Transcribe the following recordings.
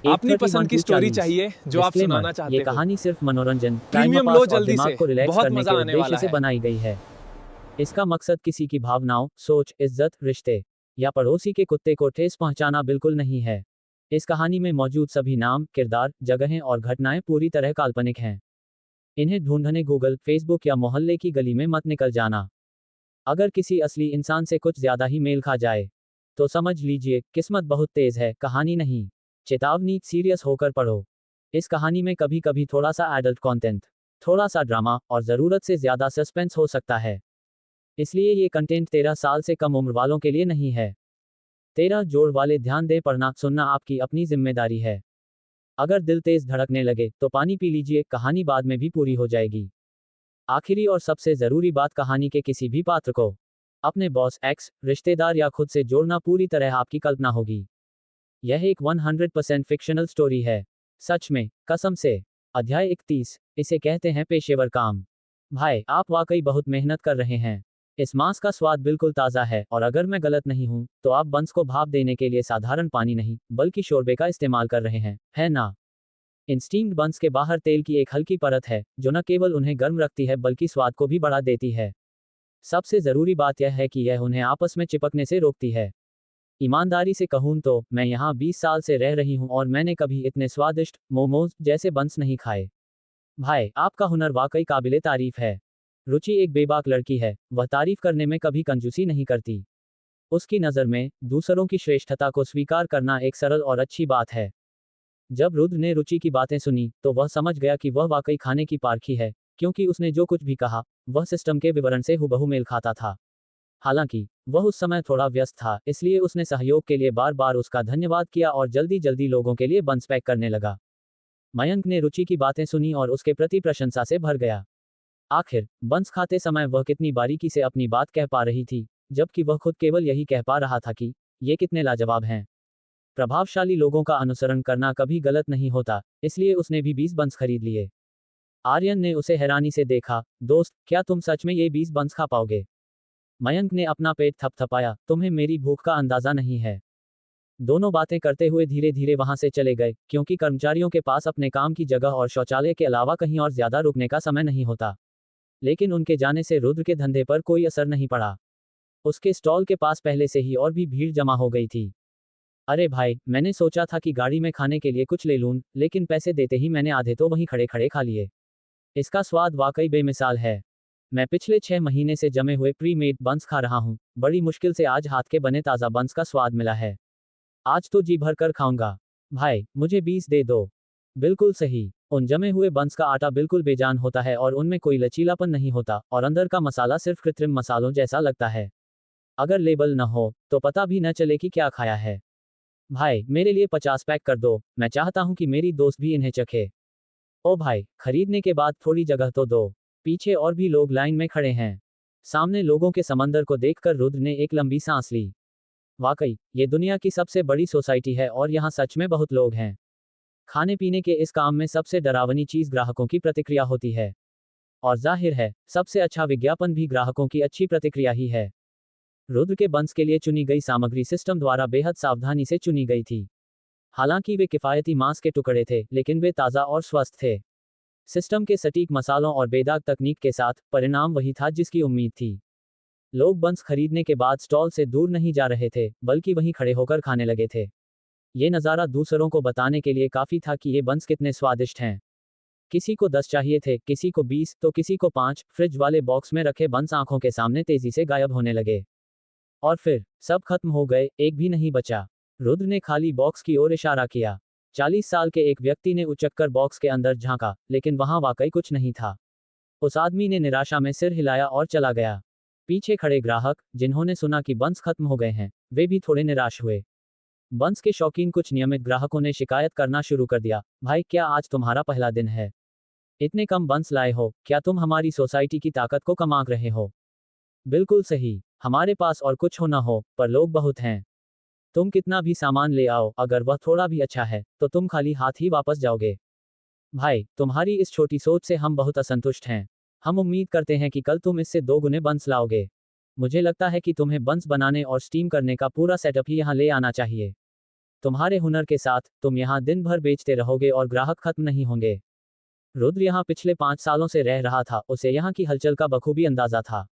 अपनी पसंद की स्टोरी 831-240 चाहिए जो आप डिस्क्लेमर, सुनाना चाहते ये हो। कहानी सिर्फ मनोरंजन, टाइम प्रीमियम पास लो और जल्दी दिमाग से, को रिलैक्स बहुत करने मजा के आने उद्देश्य वाला से है। बनाई गई है। इसका मकसद किसी की भावनाओं, सोच, इज्जत, रिश्ते या पड़ोसी के कुत्ते को ठेस पहुंचाना बिल्कुल नहीं है। इस कहानी में मौजूद सभी नाम, किरदार, जगहें और घटनाएं पूरी तरह काल्पनिक हैं। इन्हें ढूंढने गूगल, फेसबुक या मोहल्ले की गली में मत निकल जाना। अगर किसी असली इंसान से कुछ ज्यादा ही मेल खा जाए, तो समझ लीजिए किस्मत बहुत तेज है, कहानी नहीं। चेतावनी, सीरियस होकर पढ़ो। इस कहानी में कभी कभी थोड़ा सा एडल्ट कंटेंट, थोड़ा सा ड्रामा और जरूरत से ज्यादा सस्पेंस हो सकता है। इसलिए ये कंटेंट 13 साल से कम उम्र वालों के लिए नहीं है। 13 जोड़ वाले ध्यान दे, पढ़ना सुनना आपकी अपनी जिम्मेदारी है। अगर दिल तेज धड़कने लगे तो पानी पी लीजिए, कहानी बाद में भी पूरी हो जाएगी। आखिरी और सबसे जरूरी बात, कहानी के किसी भी पात्र को अपने बॉस, एक्स, रिश्तेदार या खुद से जोड़ना पूरी तरह आपकी कल्पना होगी। यह एक 100% फिक्शनल स्टोरी है। सच में, कसम से। अध्याय 31, इसे कहते हैं पेशेवर काम। भाई, आप वाकई बहुत मेहनत कर रहे हैं। इस मांस का स्वाद बिल्कुल ताज़ा है और अगर मैं गलत नहीं हूं, तो आप बंस को भाप देने के लिए साधारण पानी नहीं, बल्कि शोरबे का इस्तेमाल कर रहे हैं, है ना? इन स्टीम्ड बंस के बाहर तेल की एक हल्की परत है, जो न केवल उन्हें गर्म रखती है बल्कि स्वाद को भी बढ़ा देती है। सबसे ज़रूरी बात यह है कि यह उन्हें आपस में चिपकने से रोकती है। ईमानदारी से कहूँ तो, मैं यहाँ 20 साल से रह रही हूँ और मैंने कभी इतने स्वादिष्ट मोमोज जैसे बंस नहीं खाए। भाई, आपका हुनर वाकई काबिले तारीफ है। रुचि एक बेबाक लड़की है, वह तारीफ करने में कभी कंजूसी नहीं करती। उसकी नज़र में, दूसरों की श्रेष्ठता को स्वीकार करना एक सरल और अच्छी बात है। जब रुद्र ने रुचि की बातें सुनी, तो वह समझ गया कि वह वाकई खाने की पारखी है, क्योंकि उसने जो कुछ भी कहा, वह सिस्टम के विवरण से हूबहू मेल खाता था। हालांकि, वह उस समय थोड़ा व्यस्त था, इसलिए उसने सहयोग के लिए बार बार उसका धन्यवाद किया और जल्दी जल्दी लोगों के लिए बंस पैक करने लगा। मयंक ने रुचि की बातें सुनी और उसके प्रति प्रशंसा से भर गया। आखिर, बंस खाते समय वह कितनी बारीकी से अपनी बात कह पा रही थी, जबकि वह खुद केवल यही कह पा रहा था कि ये कितने लाजवाब हैं। प्रभावशाली लोगों का अनुसरण करना कभी गलत नहीं होता, इसलिए उसने भी 20 बंस खरीद लिए। आर्यन ने उसे हैरानी से देखा। दोस्त, क्या तुम सच में ये 20 बंस खा पाओगे? मयंक ने अपना पेट थपथपाया। तुम्हें मेरी भूख का अंदाजा नहीं है। दोनों बातें करते हुए धीरे धीरे वहां से चले गए, क्योंकि कर्मचारियों के पास अपने काम की जगह और शौचालय के अलावा कहीं और ज्यादा रुकने का समय नहीं होता। लेकिन उनके जाने से रुद्र के धंधे पर कोई असर नहीं पड़ा। उसके स्टॉल के पास पहले से ही और भी भीड़ जमा हो गई थी। अरे भाई, मैंने सोचा था कि गाड़ी में खाने के लिए कुछ ले लूं, लेकिन पैसे देते ही मैंने आधे तो वहीं खड़े खड़े खा लिए। इसका स्वाद वाकई बेमिसाल है। मैं पिछले 6 महीने से जमे हुए प्री मेड बंस खा रहा हूँ, बड़ी मुश्किल से आज हाथ के बने ताज़ा बंस का स्वाद मिला है। आज तो जी भर कर खाऊंगा। भाई, मुझे 20 दे दो। बिल्कुल सही। उन जमे हुए बंस का आटा बिल्कुल बेजान होता है और उनमें कोई लचीलापन नहीं होता, और अंदर का मसाला सिर्फ कृत्रिम मसालों जैसा लगता है। अगर लेबल न हो, तो पता भी न चले कि क्या खाया है। भाई, मेरे लिए 50 पैक कर दो, मैं चाहता हूँ कि मेरी दोस्त भी इन्हें चखे। ओ भाई, खरीदने के बाद थोड़ी जगह तो दो। पीछे और भी लोग लाइन में खड़े हैं। सामने लोगों के समंदर को देखकर रुद्र ने एक लंबी सांस ली। वाकई, ये दुनिया की सबसे बड़ी सोसाइटी है और यहाँ सच में बहुत लोग हैं। खाने पीने के इस काम में सबसे डरावनी चीज ग्राहकों की प्रतिक्रिया होती है। और जाहिर है, सबसे अच्छा विज्ञापन भी ग्राहकों की अच्छी प्रतिक्रिया ही है। रुद्र के बंस के लिए चुनी गई सामग्री सिस्टम द्वारा बेहद सावधानी से चुनी गई थी। हालांकि वे किफायती मांस के टुकड़े थे, लेकिन वे ताज़ा और स्वस्थ थे। सिस्टम के सटीक मसालों और बेदाग तकनीक के साथ, परिणाम वही था जिसकी उम्मीद थी। लोग बंस खरीदने के बाद स्टॉल से दूर नहीं जा रहे थे, बल्कि वहीं खड़े होकर खाने लगे थे। ये नज़ारा दूसरों को बताने के लिए काफ़ी था कि ये बंस कितने स्वादिष्ट हैं। किसी को 10 चाहिए थे, किसी को 20, तो किसी को 5। फ्रिज वाले बॉक्स में रखे बंस आंखों के सामने तेजी से गायब होने लगे। और फिर, सब खत्म हो गए, एक भी नहीं बचा। रुद्र ने खाली बॉक्स की ओर इशारा किया। 40 साल के एक व्यक्ति ने उचक्कर बॉक्स के अंदर झांका, लेकिन वहां वाकई कुछ नहीं था। उस आदमी ने निराशा में सिर हिलाया और चला गया। पीछे खड़े ग्राहक, जिन्होंने सुना कि बंस खत्म हो गए हैं, वे भी थोड़े निराश हुए। बंस के शौकीन कुछ नियमित ग्राहकों ने शिकायत करना शुरू कर दिया। भाई, क्या आज तुम्हारा पहला दिन है? इतने कम बंस लाए हो, क्या तुम हमारी सोसाइटी की ताकत को कम आंक रहे हो? बिल्कुल सही। हमारे पास और कुछ हो ना हो, पर लोग बहुत हैं। तुम कितना भी सामान ले आओ, अगर वह थोड़ा भी अच्छा है, तो तुम खाली हाथ ही वापस जाओगे। भाई, तुम्हारी इस छोटी सोच से हम बहुत असंतुष्ट हैं। हम उम्मीद करते हैं कि कल तुम इससे 2 गुने बंस लाओगे। मुझे लगता है कि तुम्हें बंस बनाने और स्टीम करने का पूरा सेटअप ही यहाँ ले आना चाहिए। तुम्हारे हुनर के साथ तुम यहाँ दिन भर बेचते रहोगे और ग्राहक खत्म नहीं होंगे। रुद्र यहाँ पिछले 5 सालों से रह रहा था, उसे यहाँ की हलचल का बखूबी अंदाजा था।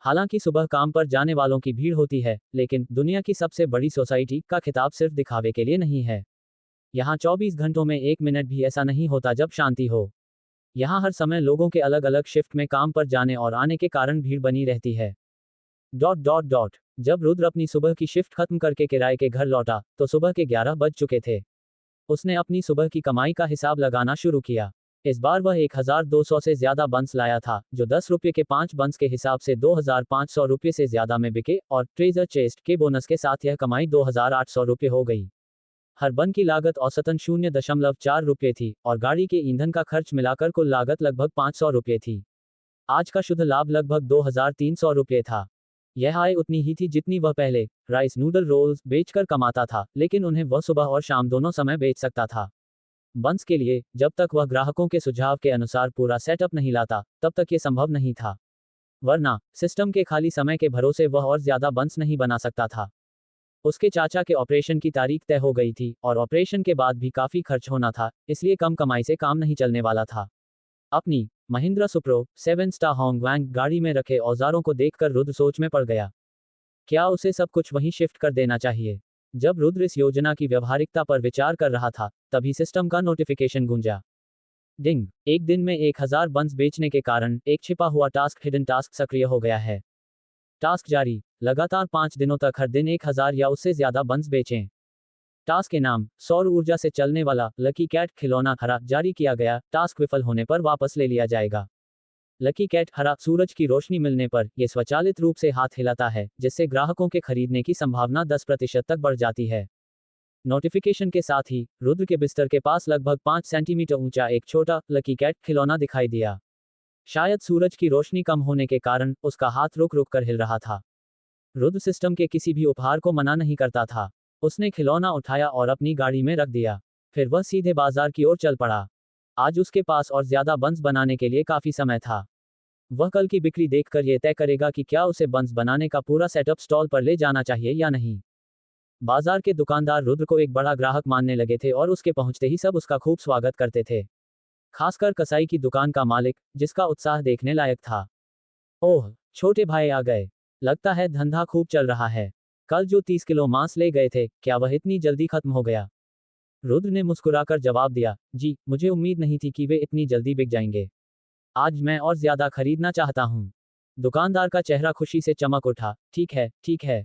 हालांकि सुबह काम पर जाने वालों की भीड़ होती है, लेकिन दुनिया की सबसे बड़ी सोसाइटी का खिताब सिर्फ दिखावे के लिए नहीं है। यहाँ 24 घंटों में 1 मिनट भी ऐसा नहीं होता जब शांति हो। यहाँ हर समय लोगों के अलग अलग शिफ्ट में काम पर जाने और आने के कारण भीड़ बनी रहती है। जब रुद्र अपनी सुबह की शिफ्ट खत्म करके किराए के घर लौटा तो सुबह के 11 बज चुके थे। उसने अपनी सुबह की कमाई का हिसाब लगाना शुरू किया। इस बार वह 1200 से ज्यादा बंस लाया था, जो 10 रुपये के 5 बंस के हिसाब से 2500 रुपये से ज्यादा में बिके, और ट्रेजर चेस्ट के बोनस के साथ यह कमाई 2800 रुपये हो गई। हर बन की लागत औसतन 0.4 रुपये थी और गाड़ी के ईंधन का खर्च मिलाकर कुल लागत लगभग 500 रुपये थी। आज का शुद्ध लाभ लगभग 2300 रुपये था। यह आय उतनी ही थी जितनी वह पहले राइस नूडल रोल्स बेचकर कमाता था, लेकिन उन्हें वह सुबह और शाम दोनों समय बेच सकता था। बंस के लिए जब तक वह ग्राहकों के सुझाव के अनुसार पूरा सेटअप नहीं लाता, तब तक ये संभव नहीं था। वरना सिस्टम के खाली समय के भरोसे वह और ज्यादा बंस नहीं बना सकता था। उसके चाचा के ऑपरेशन की तारीख तय हो गई थी और ऑपरेशन के बाद भी काफी खर्च होना था, इसलिए कम कमाई से काम नहीं चलने वाला था। अपनी महिंद्रा सुप्रो 7 स्टार होंगवैंग गाड़ी में रखे औजारों को देखकर रुद्र सोच में पड़ गया। क्या उसे सब कुछ वहीं शिफ्ट कर देना चाहिए? जब रुद्र इस योजना की व्यवहारिकता पर विचार कर रहा था, तभी सिस्टम का नोटिफिकेशन गूंजा। डिंग! एक दिन में 1000 बंस बेचने के कारण एक छिपा हुआ टास्क हिडन टास्क सक्रिय हो गया है। टास्क जारी। लगातार 5 दिनों तक हर दिन 1000 या उससे ज्यादा बंस बेचें। टास्क के नाम सौर ऊर्जा से चलने वाला लकी कैट खिलौना हरा जारी किया गया। टास्क विफल होने पर वापस ले लिया जाएगा। लकी कैट हरा सूरज की रोशनी मिलने पर यह स्वचालित रूप से हाथ हिलाता है, जिससे ग्राहकों के खरीदने की संभावना 10% तक बढ़ जाती है। नोटिफिकेशन के साथ ही रुद्र के बिस्तर के पास लगभग 5 सेंटीमीटर ऊंचा एक छोटा लकी कैट खिलौना दिखाई दिया। शायद सूरज की रोशनी कम होने के कारण उसका हाथ रुक रुक कर हिल रहा था। रुद्र सिस्टम के किसी भी उपहार को मना नहीं करता था। उसने खिलौना उठाया और अपनी गाड़ी में रख दिया। फिर वह सीधे बाजार की ओर चल पड़ा। आज उसके पास और ज्यादा बंस बनाने के लिए काफी समय था। वह कल की बिक्री देखकर यह तय करेगा कि क्या उसे बंस बनाने का पूरा सेटअप स्टॉल पर ले जाना चाहिए या नहीं। बाजार के दुकानदार रुद्र को एक बड़ा ग्राहक मानने लगे थे और उसके पहुंचते ही सब उसका खूब स्वागत करते थे। खासकर कसाई की दुकान का मालिक, जिसका उत्साह देखने लायक था। ओह, छोटे भाई आ गए। लगता है धंधा खूब चल रहा है। कल जो 30 किलो मांस ले गए थे, क्या वह इतनी जल्दी खत्म हो गया? रुद्र ने मुस्कुराकर जवाब दिया, जी, मुझे उम्मीद नहीं थी कि वे इतनी जल्दी बिक जाएंगे। आज मैं और ज्यादा खरीदना चाहता हूँ। दुकानदार का चेहरा खुशी से चमक उठा। ठीक है, ठीक है।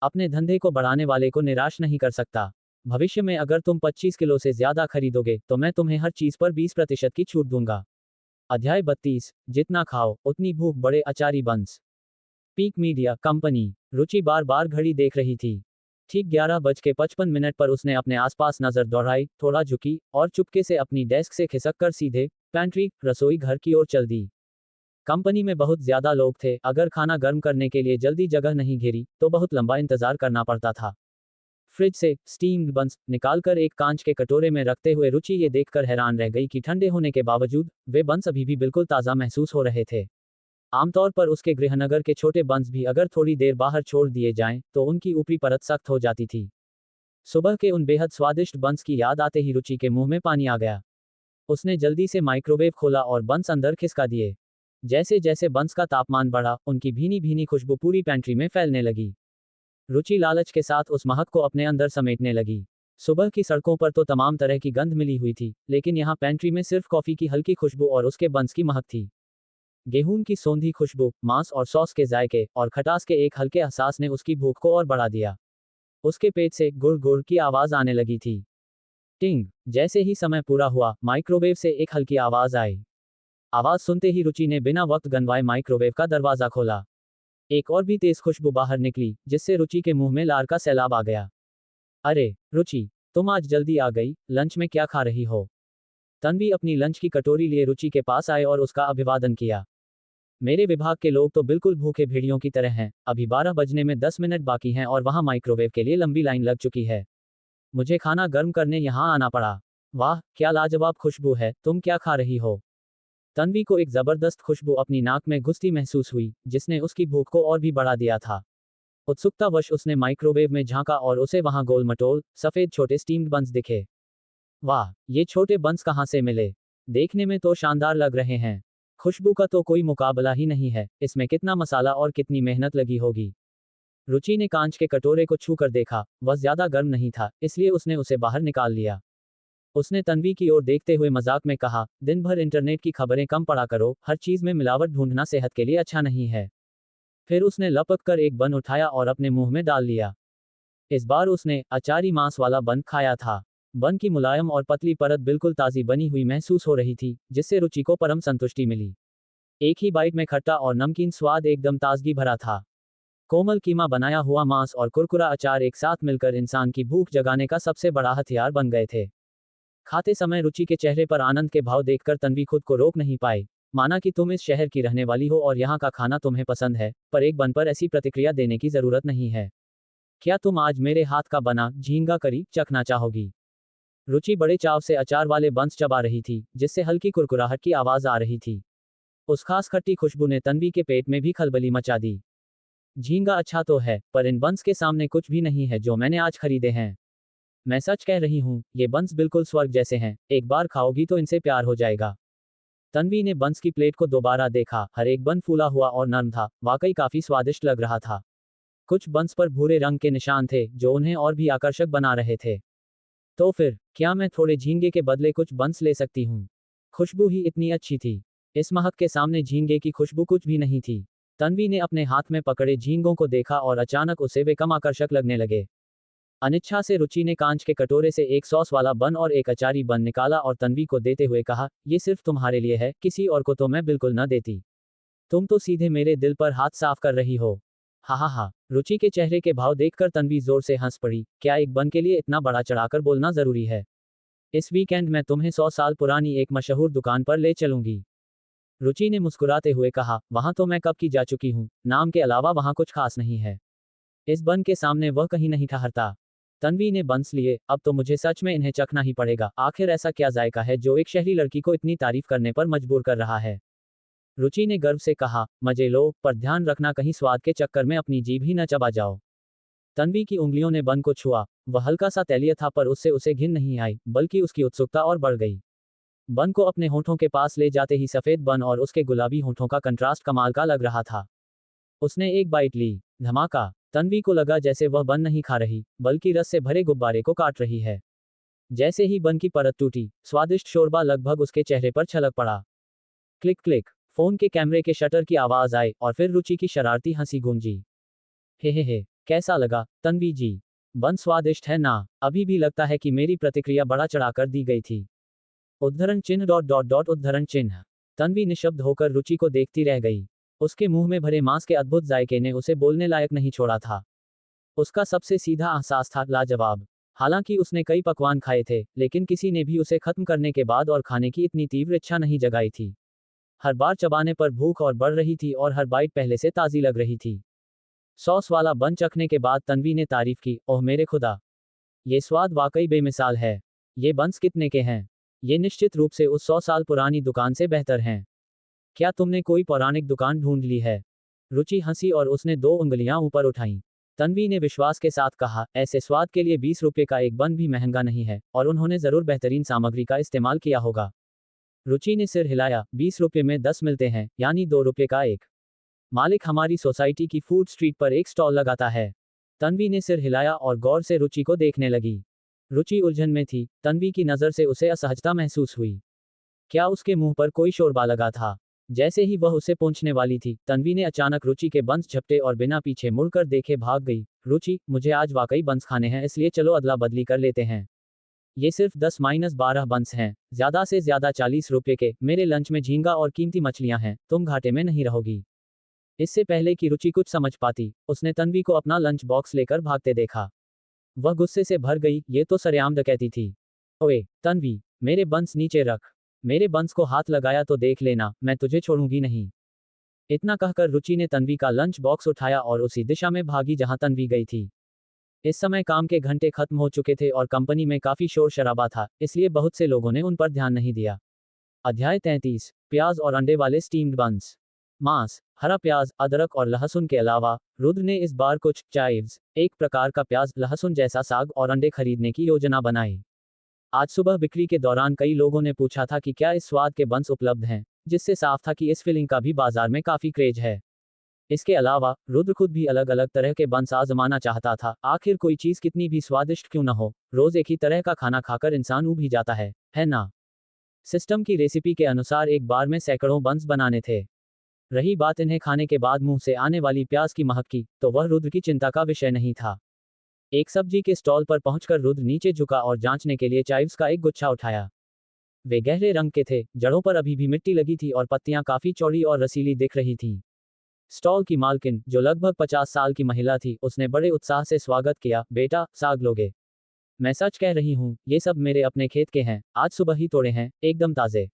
अपने धंधे को बढ़ाने वाले को निराश नहीं कर सकता। भविष्य में अगर तुम 25 किलो से ज्यादा खरीदोगे तो मैं तुम्हें हर चीज पर 20% की छूट दूंगा। अध्याय 32। जितना खाओ उतनी भूख। बड़े अचारी buns. Peak media company. Ruchi बार बार घड़ी देख रही थी। ठीक 11:55 पर उसने अपने आसपास नजर दौड़ाई, थोड़ा झुकी और चुपके से अपनी डेस्क से खिसककर सीधे पैंट्री रसोई घर की ओर चल दी। कंपनी में बहुत ज्यादा लोग थे। अगर खाना गर्म करने के लिए जल्दी जगह नहीं घेरी तो बहुत लंबा इंतजार करना पड़ता था। फ्रिज से स्टीम्ड बंस निकालकर एक कांच के कटोरे में रखते हुए रुचि ये देखकर हैरान रह गई कि ठंडे होने के बावजूद वे बंस अभी भी बिल्कुल ताज़ा महसूस हो रहे थे। आमतौर पर उसके गृहनगर के छोटे बंस भी अगर थोड़ी देर बाहर छोड़ दिए जाएं तो उनकी ऊपरी परत सख्त हो जाती थी। सुबह के उन बेहद स्वादिष्ट बंस की याद आते ही रुचि के मुंह में पानी आ गया। उसने जल्दी से माइक्रोवेव खोला और बंस अंदर खिसका दिए। जैसे जैसे बंस का तापमान बढ़ा, उनकी भीनी भीनी खुशबू पूरी पैंट्री में फैलने लगी। रुचि लालच के साथ उस महक को अपने अंदर समेटने लगी। सुबह की सड़कों पर तो तमाम तरह की गंध मिली हुई थी, लेकिन यहाँ पैंट्री में सिर्फ कॉफी की हल्की खुशबू और उसके बंस की महक थी। गेहूं की सौंधी खुशबू, मांस और सॉस के जायके और खटास के एक हल्के एहसास ने उसकी भूख को और बढ़ा दिया। उसके पेट से गुड़ गुड़ की आवाज आने लगी थी। टिंग! जैसे ही समय पूरा हुआ, माइक्रोवेव से एक हल्की आवाज आई। आवाज सुनते ही रुचि ने बिना वक्त गंवाए माइक्रोवेव का दरवाजा खोला। एक और भी तेज खुशबू बाहर निकली, जिससे रुचि के मुंह में लार का सैलाब आ गया। अरे रुचि, तुम आज जल्दी आ गई। लंच में क्या खा रही हो? तन्वी अपनी लंच की कटोरी लिए रुचि के पास आए और उसका अभिवादन किया। मेरे विभाग के लोग तो बिल्कुल भूखे भेड़ियों की तरह हैं। अभी 12 बजने में 10 मिनट बाकी हैं और वहां माइक्रोवेव के लिए लंबी लाइन लग चुकी है। मुझे खाना गर्म करने यहां आना पड़ा। वाह, क्या लाजवाब खुशबू है। तुम क्या खा रही हो? तन्वी को एक जबरदस्त खुशबू अपनी नाक में घुसती महसूस हुई, जिसने उसकी भूख को और भी बढ़ा दिया था। उत्सुकतावश उसने माइक्रोवेव में झांका और उसे वहां गोल मटोल सफेद छोटे स्टीम्ड बंस दिखे। वाह, ये छोटे बंस कहाँ से मिले? देखने में तो शानदार लग रहे हैं। खुशबू का तो कोई मुकाबला ही नहीं है। इसमें कितना मसाला और कितनी मेहनत लगी होगी। रुचि ने कांच के कटोरे को छू कर देखा। वह ज्यादा गर्म नहीं था, इसलिए उसने उसे बाहर निकाल लिया। उसने तन्वी की ओर देखते हुए मजाक में कहा, दिन भर इंटरनेट की खबरें कम पढ़ा करो, हर चीज में मिलावट ढूंढना सेहत के लिए अच्छा नहीं है। फिर उसने लपक कर एक बन उठाया और अपने मुंह में डाल लिया। इस बार उसने अचारी मांस वाला बन खाया था। बन की मुलायम और पतली परत बिल्कुल ताजी बनी हुई महसूस हो रही थी, जिससे रुचि को परम संतुष्टि मिली। एक ही बाइट में खट्टा और नमकीन स्वाद एकदम ताजगी भरा था। कोमल कीमा बनाया हुआ मांस और कुरकुरा अचार एक साथ मिलकर इंसान की भूख जगाने का सबसे बड़ा हथियार बन गए थे। खाते समय रुचि के चेहरे पर आनंद के भाव देखकर तन्वी खुद को रोक नहीं पाई। माना कि तुम इस शहर की रहने वाली हो और यहाँ का खाना तुम्हें पसंद है, पर एक बन पर ऐसी प्रतिक्रिया देने की जरूरत नहीं है। क्या तुम आज मेरे हाथ का बना झींगा करी चखना चाहोगी? रुचि बड़े चाव से अचार वाले बंस चबा रही थी, जिससे हल्की कुरकुराहट की आवाज आ रही थी। उस खास खट्टी खुशबू ने तन्वी के पेट में भी खलबली मचा दी। झींगा अच्छा तो है, पर इन बंस के सामने कुछ भी नहीं है जो मैंने आज खरीदे हैं। मैं सच कह रही हूँ, ये बंस बिल्कुल स्वर्ग जैसे हैं, एक बार खाओगी तो इनसे प्यार हो जाएगा। तन्वी ने बंस की प्लेट को दोबारा देखा। हर एक बन फूला हुआ और नरम था, वाकई काफी स्वादिष्ट लग रहा था। कुछ बंस पर भूरे रंग के निशान थे, जो उन्हें और भी आकर्षक बना रहे थे। तो फिर, क्या मैं थोड़े झींगे के बदले कुछ बंस ले सकती हूँ? खुशबू ही इतनी अच्छी थी। इस महक के सामने झींगे की खुशबू कुछ भी नहीं थी। तन्वी ने अपने हाथ में पकड़े झींगों को देखा और अचानक उसे वे कम आकर्षक लगने लगे। अनिच्छा से रुचि ने कांच के कटोरे से एक सॉस वाला बन और एक अचारी बन निकाला और तन्वी को देते हुए कहा, ये सिर्फ तुम्हारे लिए है, किसी और को तो मैं बिल्कुल न देती। तुम तो सीधे मेरे दिल पर हाथ साफ कर रही हो। हा हा हा। रुचि के चेहरे के भाव देखकर तन्वी जोर से हंस पड़ी। क्या एक बन के लिए इतना बड़ा चढ़ाकर बोलना जरूरी है? इस वीकेंड मैं तुम्हें 100 साल पुरानी एक मशहूर दुकान पर ले चलूंगी। रुचि ने मुस्कुराते हुए कहा, वहां तो मैं कब की जा चुकी हूँ, नाम के अलावा वहां कुछ खास नहीं है। इस बन के सामने वह कहीं नहीं ठहरता। तन्वी ने बंस लिए। अब तो मुझे सच में इन्हें चखना ही पड़ेगा। आखिर ऐसा क्या जायका है जो एक शहरी लड़की को इतनी तारीफ करने पर मजबूर कर रहा है? रुचि ने गर्व से कहा, मजे लो, पर ध्यान रखना कहीं स्वाद के चक्कर में अपनी जीभ ही न चबा जाओ। तन्वी की उंगलियों ने बन को छुआ। वह हल्का सा तैलीय था, पर उससे उसे घिन नहीं आई, बल्कि उसकी उत्सुकता और बढ़ गई। बन को अपने होठों के पास ले जाते ही सफेद बन और उसके गुलाबी होठों का कंट्रास्ट कमाल का लग रहा था। उसने एक बाइट ली। धमाका। तन्वी को लगा जैसे वह बन नहीं खा रही, बल्कि रस से भरे गुब्बारे को काट रही है। जैसे ही बन की परत टूटी, स्वादिष्ट शोरबा लगभग उसके चेहरे पर छलक पड़ा। Click click. फोन के कैमरे के शटर की आवाज आई और फिर रुचि की शरारती हंसी गूंजी। हे, कैसा लगा, तन्वी जी? बन स्वादिष्ट है ना? अभी भी लगता है कि मेरी प्रतिक्रिया बड़ा चढ़ाकर दी गई थी। उद्धरण चिन्ह डॉट डॉट डॉट उद्धरण चिन्ह। तन्वी निशब्द होकर रुचि को देखती रह गई। उसके मुंह में भरे मांस के अद्भुत जायके ने उसे बोलने लायक नहीं छोड़ा था। उसका सबसे सीधा एहसास था लाजवाब। हालांकि उसने कई पकवान खाए थे, लेकिन किसी ने भी उसे खत्म करने के बाद और खाने की इतनी तीव्र इच्छा नहीं जगाई थी। हर बार चबाने पर भूख और बढ़ रही थी और हर बाइट पहले से ताजी लग रही थी। सॉस वाला बन चखने के बाद तन्वी ने तारीफ की, ओह मेरे खुदा, ये स्वाद वाकई बेमिसाल है। ये बंस कितने के हैं? ये निश्चित रूप से उस 100 साल पुरानी दुकान से बेहतर हैं। क्या तुमने कोई पौराणिक दुकान ढूंढ ली है? रुचि हंसी और उसने 2 उंगलियां ऊपर उठाईं। तन्वी ने विश्वास के साथ कहा, ऐसे स्वाद के लिए 20 रुपये का एक बन भी महंगा नहीं है, और उन्होंने जरूर बेहतरीन सामग्री का इस्तेमाल किया होगा। रुचि ने सिर हिलाया। 20 रुपये में 10 मिलते हैं, यानी 2 रुपये का एक। मालिक हमारी सोसाइटी की फूड स्ट्रीट पर एक स्टॉल लगाता है। तन्वी ने सिर हिलाया और गौर से रुचि को देखने लगी। रुचि उलझन में थी। तन्वी की नजर से उसे असहजता महसूस हुई। क्या उसके मुंह पर कोई शोरबा लगा था? जैसे ही वह उसे पूछने वाली थी, तन्वी ने अचानक रुचि के बंस झपटे और बिना पीछे मुड़कर देखे भाग गई। रुचि, मुझे आज वाकई बंस खाने हैं, इसलिए चलो अदला बदली कर लेते हैं। ये सिर्फ 10-12 बंस हैं, ज्यादा से ज्यादा 40 रुपये के। मेरे लंच में झींगा और कीमती मछलियां हैं, तुम घाटे में नहीं रहोगी। इससे पहले कि रुचि कुछ समझ पाती, उसने तन्वी को अपना लंच बॉक्स लेकर भागते देखा। वह गुस्से से भर गई। ये तो सरेआम डकैती थी। ओए तन्वी, मेरे बंस नीचे रख। मेरे बंस को हाथ लगाया तो देख लेना, मैं तुझे छोड़ूंगी नहीं। इतना कहकर रुचि ने तन्वी का लंच बॉक्स उठाया और उसी दिशा में भागी जहां तन्वी गई थी। इस समय काम के घंटे खत्म हो चुके थे और कंपनी में काफी शोर शराबा था, इसलिए बहुत से लोगों ने उन पर ध्यान नहीं दिया। अध्याय 33। प्याज और अंडे वाले स्टीम्ड बंस। मांस, हरा प्याज, अदरक और लहसुन के अलावा रुद्र ने इस बार कुछ चाइव्स, एक प्रकार का प्याज लहसुन जैसा साग और अंडे खरीदने की योजना बनाई। आज सुबह बिक्री के दौरान कई लोगों ने पूछा था कि क्या इस स्वाद के बंस उपलब्ध हैं, जिससे साफ था कि इस फिलिंग का भी बाजार में काफी क्रेज है। इसके अलावा रुद्र खुद भी अलग अलग तरह के बंस आजमाना चाहता था। आखिर कोई चीज कितनी भी स्वादिष्ट क्यों न हो, रोज एक ही तरह का खाना खाकर इंसान ऊब ही जाता है ना। सिस्टम की रेसिपी के अनुसार एक बार में सैकड़ों बंस बनाने थे। रही बात इन्हें खाने के बाद मुंह से आने वाली प्याज की महक की, तो वह रुद्र की चिंता का विषय नहीं था। एक सब्जी के स्टॉल पर पहुंचकर रुद्र नीचे झुका और जांचने के लिए चाइव्स का एक गुच्छा उठाया। वे गहरे रंग के थे, जड़ों पर अभी भी मिट्टी लगी थी और पत्तियां काफी चौड़ी और रसीली दिख रही थीं। स्टॉल की मालकिन, जो लगभग 50 साल की महिला थी, उसने बड़े उत्साह से स्वागत किया। बेटा, साग लोगे? मैं सच कह रही हूँ, ये सब मेरे अपने खेत के हैं, आज सुबह ही तोड़े हैं, एकदम ताजे।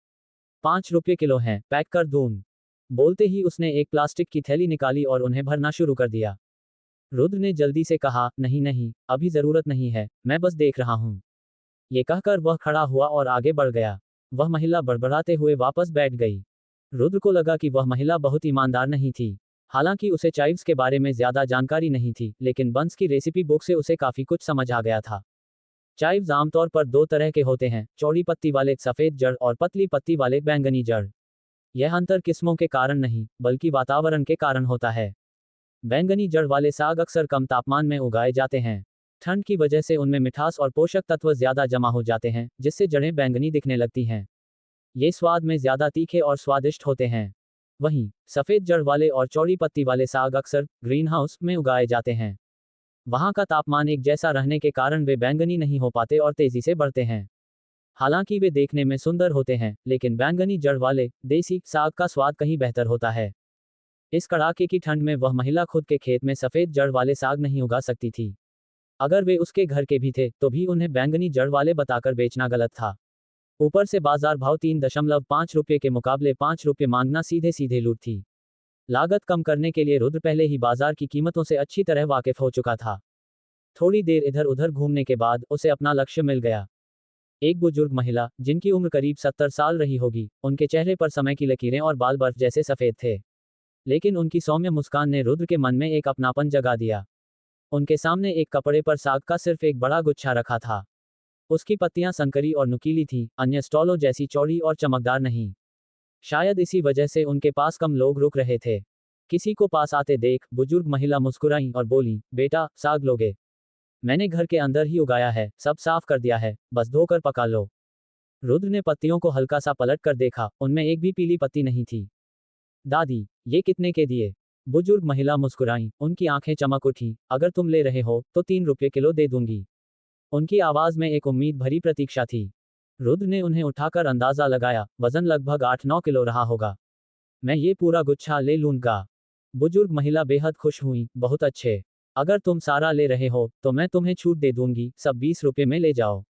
5 रुपये किलो हैं, पैक कर दूं? बोलते ही उसने एक प्लास्टिक की थैली निकाली और उन्हें भरना शुरू कर दिया। रुद्र ने जल्दी से कहा, नहीं नहीं, अभी जरूरत नहीं है, मैं बस देख रहा हूँ। ये कहकर वह खड़ा हुआ और आगे बढ़ गया। वह महिला बड़बड़ाते हुए वापस बैठ गई। रुद्र को लगा कि वह महिला बहुत ईमानदार नहीं थी। हालांकि उसे चाइव्स के बारे में ज्यादा जानकारी नहीं थी, लेकिन बंस की रेसिपी बुक से उसे काफी कुछ समझ आ गया था। चाइव्स आमतौर पर दो तरह के होते हैं, चौड़ी पत्ती वाले सफेद जड़ और पतली पत्ती वाले बैंगनी जड़। यह अंतर किस्मों के कारण नहीं, बल्कि वातावरण के कारण होता है। बैंगनी जड़ वाले साग अक्सर कम तापमान में उगाए जाते हैं। ठंड की वजह से उनमें मिठास और पोषक तत्व ज्यादा जमा हो जाते हैं, जिससे जड़ें बैंगनी दिखने लगती हैं। ये स्वाद में ज्यादा तीखे और स्वादिष्ट होते हैं। वहीं सफेद जड़ वाले और चौड़ी पत्ती वाले साग अक्सर ग्रीन हाउस में उगाए जाते हैं। वहां का तापमान एक जैसा रहने के कारण वे बैंगनी नहीं हो पाते और तेजी से बढ़ते हैं। हालांकि वे देखने में सुंदर होते हैं, लेकिन बैंगनी जड़ वाले देसी साग का स्वाद कहीं बेहतर होता है। इस कड़ाके की ठंड में वह महिला खुद के खेत में सफेद जड़ वाले साग नहीं उगा सकती थी। अगर वे उसके घर के भी थे, तो भी उन्हें बैंगनी जड़ वाले बताकर बेचना गलत था। ऊपर से बाजार भाव 3.5 रुपये के मुकाबले 5 रुपये मांगना सीधे सीधे लूट थी। लागत कम करने के लिए रुद्र पहले ही बाजार की कीमतों से अच्छी तरह वाकिफ हो चुका था। थोड़ी देर इधर उधर घूमने के बाद उसे अपना लक्ष्य मिल गया। एक बुजुर्ग महिला, जिनकी उम्र करीब 70 साल रही होगी, उनके चेहरे पर समय की लकीरें और बाल बर्फ जैसे सफेद थे। लेकिन उनकी सौम्य मुस्कान ने रुद्र के मन में एक अपनापन जगा दिया। उनके सामने एक कपड़े पर साग का सिर्फ एक बड़ा गुच्छा रखा था। उसकी पत्तियां संकरी और नुकीली थीं, अन्य स्टॉलों जैसी चौड़ी और चमकदार नहीं। शायद इसी वजह से उनके पास कम लोग रुक रहे थे। किसी को पास आते देख बुजुर्ग महिला मुस्कुराई और बोली, बेटा, साग लोगे? मैंने घर के अंदर ही उगाया है, सब साफ कर दिया है, बस धोकर पका लो। रुद्र ने पत्तियों को हल्का सा पलट कर देखा, उनमें एक भी पीली पत्ती नहीं थी। दादी, ये कितने के दिए? बुजुर्ग महिला मुस्कुराई, उनकी आंखें चमक उठी। अगर तुम ले रहे हो, तो 3 रुपये किलो दे दूंगी। उनकी आवाज में एक उम्मीद भरी प्रतीक्षा थी। रुद्र ने उन्हें उठाकर अंदाजा लगाया, वजन लगभग 8-9 किलो रहा होगा। मैं ये पूरा गुच्छा ले लूंगा। बुजुर्ग महिला बेहद खुश हुई, बहुत अच्छे। अगर तुम सारा ले रहे हो, तो मैं तुम्हें छूट दे दूंगी, सब 20 रुपये में ले जाओ।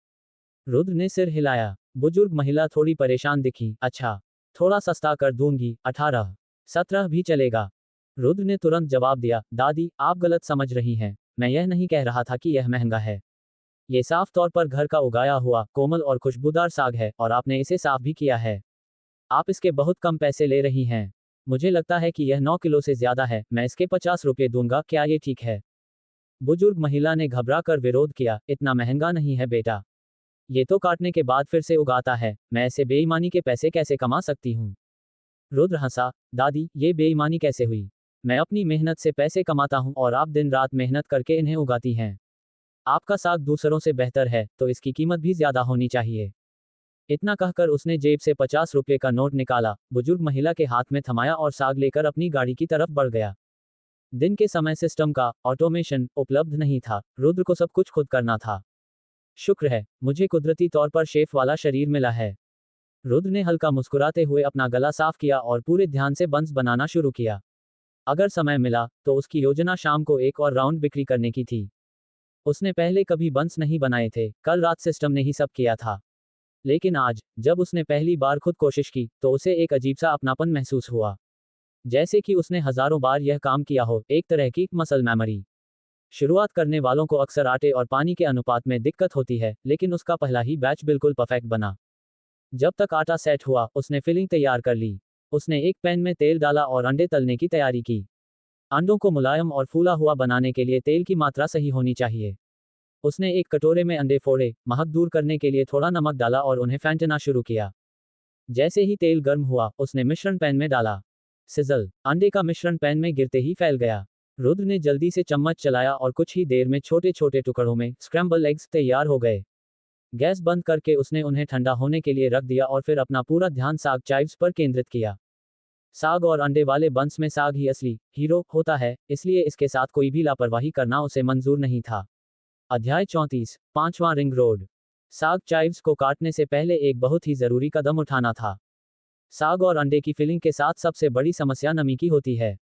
रुद्र ने सिर हिलाया। बुजुर्ग महिला थोड़ी परेशान दिखी, अच्छा, थोड़ा सस्ता कर दूंगी, 18-17 भी चलेगा। रुद्र ने तुरंत जवाब दिया, दादी, आप गलत समझ रही हैं, मैं यह नहीं कह रहा था कि यह महंगा है। ये साफ तौर पर घर का उगाया हुआ, कोमल और खुशबूदार साग है, और आपने इसे साफ भी किया है। आप इसके बहुत कम पैसे ले रही हैं। मुझे लगता है कि यह 9 किलो से ज्यादा है, मैं इसके 50 रुपये दूंगा, क्या ये ठीक है? बुजुर्ग महिला ने घबरा कर विरोध किया, इतना महंगा नहीं है बेटा। ये तो काटने के बाद फिर से उगाता है, मैं ऐसे बेईमानी के पैसे कैसे कमा सकती हूँ? रुद्र हंसा, दादी, ये बेईमानी कैसे हुई? मैं अपनी मेहनत से पैसे कमाता हूँ और आप दिन रात मेहनत करके इन्हें उगाती हैं। आपका साग दूसरों से बेहतर है, तो इसकी कीमत भी ज्यादा होनी चाहिए। इतना कहकर उसने जेब से 50 रुपये का नोट निकाला, बुजुर्ग महिला के हाथ में थमाया और साग लेकर अपनी गाड़ी की तरफ बढ़ गया। दिन के समय सिस्टम का ऑटोमेशन उपलब्ध नहीं था, रुद्र को सब कुछ खुद करना था। शुक्र है, मुझे कुदरती तौर पर शेफ वाला शरीर मिला है। रुद्र ने हल्का मुस्कुराते हुए अपना गला साफ किया और पूरे ध्यान से बंस बनाना शुरू किया। अगर समय मिला, तो उसकी योजना शाम को एक और राउंड बिक्री करने की थी। उसने पहले कभी बंस नहीं बनाए थे, कल रात सिस्टम ने ही सब किया था। लेकिन आज, जब उसने पहली बार खुद कोशिश की, तो उसे एक अजीब सा अपनापन महसूस हुआ। जैसे कि उसने हजारों बार यह काम किया हो, एक तरह की मसल मेमोरी। शुरुआत करने वालों को अक्सर आटे और पानी के अनुपात में दिक्कत होती है, लेकिन उसका पहला ही बैच बिल्कुल परफेक्ट बना। जब तक आटा सेट हुआ, उसने फिलिंग तैयार कर ली। उसने एक पैन में तेल डाला और अंडे तलने की तैयारी की। अंडों को मुलायम और फूला हुआ बनाने के लिए तेल की मात्रा सही होनी चाहिए। उसने एक कटोरे में अंडे फोड़े, महक दूर करने के लिए थोड़ा नमक डाला और उन्हें फेंटना शुरू किया। जैसे ही तेल गर्म हुआ, उसने मिश्रण पैन में डाला। सिजल, अंडे का मिश्रण पैन में गिरते ही फैल गया। रुद्र ने जल्दी से चम्मच चलाया और कुछ ही देर में छोटे छोटे टुकड़ों में स्क्रैम्बल एग्स तैयार हो गए। गैस बंद करके उसने उन्हें ठंडा होने के लिए रख दिया और फिर अपना पूरा ध्यान साग चाइव्स पर केंद्रित किया। साग और अंडे वाले बंस में साग ही असली हीरो होता है, इसलिए इसके साथ कोई भी लापरवाही करना उसे मंजूर नहीं था। अध्याय 34, 5वां रिंग रोड। साग चाइव्स को काटने से पहले एक बहुत ही जरूरी कदम उठाना था। साग और अंडे की फिलिंग के साथ सबसे बड़ी समस्या नमी की होती है।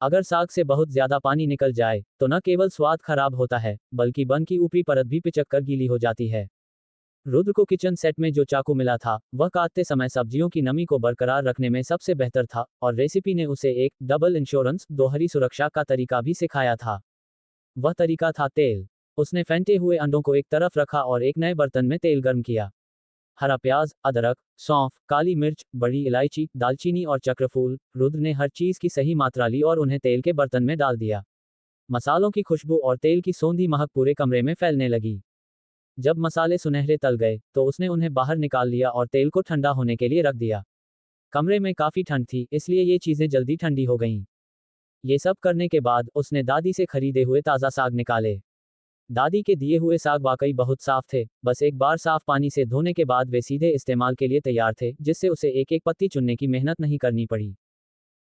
अगर साग से बहुत ज्यादा पानी निकल जाए, तो न केवल स्वाद खराब होता है, बल्कि बन की ऊपरी परत भी पिचक कर गीली हो जाती है। रुद्र को किचन सेट में जो चाकू मिला था, वह काटते समय सब्जियों की नमी को बरकरार रखने में सबसे बेहतर था, और रेसिपी ने उसे एक डबल इंश्योरेंस, दोहरी सुरक्षा का तरीका भी सिखाया था। वह तरीका था तेल। उसने फेंटे हुए अंडों को एक तरफ रखा और एक नए बर्तन में तेल गर्म किया। हरा प्याज, अदरक, सौंफ, काली मिर्च, बड़ी इलायची, दालचीनी और चक्रफूल, रुद्र ने हर चीज की सही मात्रा ली और उन्हें तेल के बर्तन में डाल दिया। मसालों की खुशबू और तेल की सौंधी महक पूरे कमरे में फैलने लगी। जब मसाले सुनहरे तल गए, तो उसने उन्हें बाहर निकाल लिया और तेल को ठंडा होने के लिए रख दिया। कमरे में काफी ठंड थी, इसलिए ये चीजें जल्दी ठंडी हो गईं। ये सब करने के बाद उसने दादी से खरीदे हुए ताज़ा साग निकाले। दादी के दिए हुए साग वाकई बहुत साफ थे, बस एक बार साफ पानी से धोने के बाद वे सीधे इस्तेमाल के लिए तैयार थे, जिससे उसे एक एक पत्ती चुनने की मेहनत नहीं करनी पड़ी।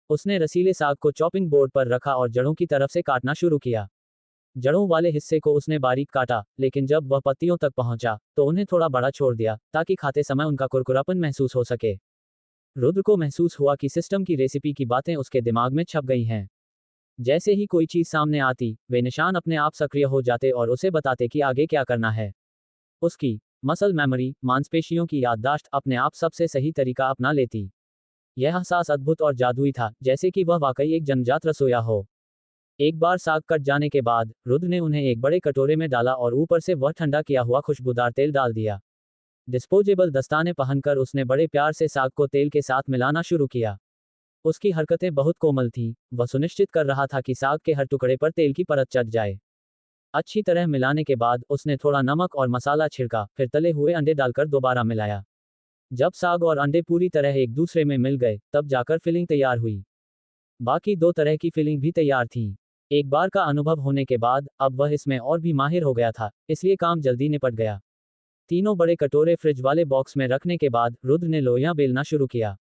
उसने रसीले साग को चॉपिंग बोर्ड पर रखा और जड़ों की तरफ से काटना शुरू किया। जड़ों वाले हिस्से को उसने बारीक काटा, लेकिन जब वह पत्तियों तक पहुंचा, तो उन्हें थोड़ा बड़ा छोड़ दिया, ताकि खाते समय उनका कुरकुरापन महसूस हो सके। रुद्र को महसूस हुआ कि सिस्टम की रेसिपी की बातें उसके दिमाग में छप गई हैं। जैसे ही कोई चीज सामने आती, वे निशान अपने आप सक्रिय हो जाते और उसे बताते कि आगे क्या करना है। उसकी मसल मेमोरी, मांसपेशियों की याददाश्त अपने आप सबसे सही तरीका अपना लेती। यह एहसास अद्भुत और जादुई था, जैसे कि वह वाकई एक जन्मजात रसोइया हो। एक बार साग कट जाने के बाद, रुद्र ने उन्हें एक बड़े कटोरे में डाला और ऊपर से वह ठंडा किया हुआ खुशबूदार तेल डाल दिया। डिस्पोजेबल दस्ताने पहनकर उसने बड़े प्यार से साग को तेल के साथ मिलाना शुरू किया। उसकी हरकतें बहुत कोमल थीं, वह सुनिश्चित कर रहा था कि साग के हर टुकड़े पर तेल की परत चढ़ जाए। अच्छी तरह मिलाने के बाद उसने थोड़ा नमक और मसाला छिड़का, फिर तले हुए अंडे डालकर दोबारा मिलाया। जब साग और अंडे पूरी तरह एक दूसरे में मिल गए, तब जाकर फिलिंग तैयार हुई। बाकी दो तरह की फिलिंग भी तैयार थीं। एक बार का अनुभव होने के बाद, अब वह इसमें और भी माहिर हो गया था, इसलिए काम जल्दी निपट गया। तीनों बड़े कटोरे फ्रिज वाले बॉक्स में रखने के बाद, रुद्र ने लोइयां बेलना शुरू किया।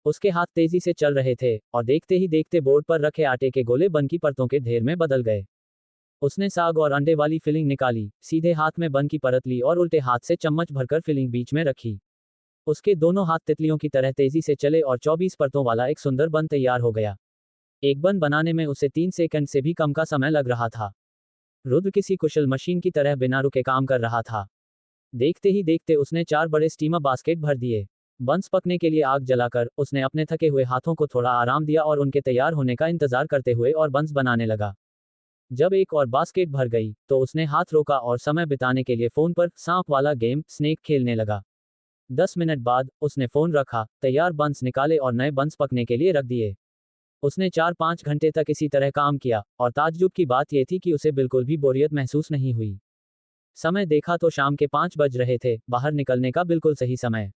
उसके हाथ तेजी से चल रहे थे, और देखते ही देखते बोर्ड पर रखे आटे के गोले बन की परतों के ढेर में बदल गए। उसने साग और अंडे वाली फिलिंग निकाली, सीधे हाथ में बन की परत ली और उल्टे हाथ से चम्मच भरकर फिलिंग बीच में रखी। उसके दोनों हाथ तितलियों की तरह तेजी से चले और 24 परतों वाला एक सुंदर बन तैयार हो गया। एक बन बनाने में उसे 3 सेकंड से भी कम का समय लग रहा था। रुद्र किसी कुशल मशीन की तरह बिना रुके काम कर रहा था। देखते ही देखते उसने 4 बड़े स्टीमर बास्केट भर दिए। बंस पकने के लिए आग जलाकर उसने अपने थके हुए हाथों को थोड़ा आराम दिया और उनके तैयार होने का इंतजार करते हुए और बंस बनाने लगा। जब एक और बास्केट भर गई, तो उसने हाथ रोका और समय बिताने के लिए फोन पर सांप वाला गेम स्नेक खेलने लगा। 10 मिनट बाद उसने फोन रखा, तैयार बंस निकाले और नए बंस पकने के लिए रख दिए। उसने 4-5 घंटे तक इसी तरह काम किया, और ताज्जुब की बात यह थी कि उसे बिल्कुल भी बोरियत महसूस नहीं हुई। समय देखा तो शाम के 5 बज रहे थे, बाहर निकलने का बिल्कुल सही समय।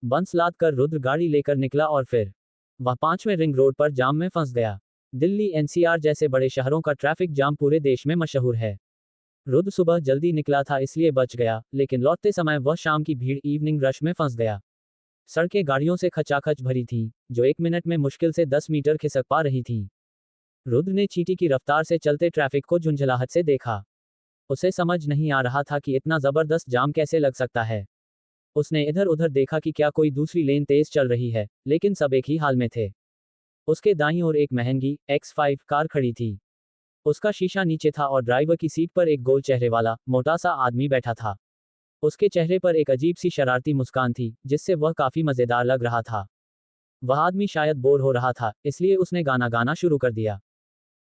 बंस लाद कर रुद्र गाड़ी लेकर निकला और फिर वह 5वें रिंग रोड पर जाम में फंस गया। दिल्ली एनसीआर जैसे बड़े शहरों का ट्रैफिक जाम पूरे देश में मशहूर है। रुद्र सुबह जल्दी निकला था इसलिए बच गया, लेकिन लौटते समय वह शाम की भीड़ इवनिंग रश में फंस गया। सड़कें गाड़ियों से खचाखच भरी थीं, जो 1 मिनट में मुश्किल से 10 मीटर खिसक पा रही थीं। रुद्र ने चींटी की रफ्तार से चलते ट्रैफिक को झुंझलाहट से देखा। उसे समझ नहीं आ रहा था कि इतना जबरदस्त जाम कैसे लग सकता है। उसने इधर उधर देखा कि क्या कोई दूसरी लेन तेज चल रही है, लेकिन सब एक ही हाल में थे। उसके दाईं ओर एक महंगी X5 कार खड़ी थी। उसका शीशा नीचे था और ड्राइवर की सीट पर एक गोल चेहरे वाला मोटा सा आदमी बैठा था। उसके चेहरे पर एक अजीब सी शरारती मुस्कान थी, जिससे वह काफी मजेदार लग रहा था। वह आदमी शायद बोर हो रहा था, इसलिए उसने गाना गाना शुरू कर दिया।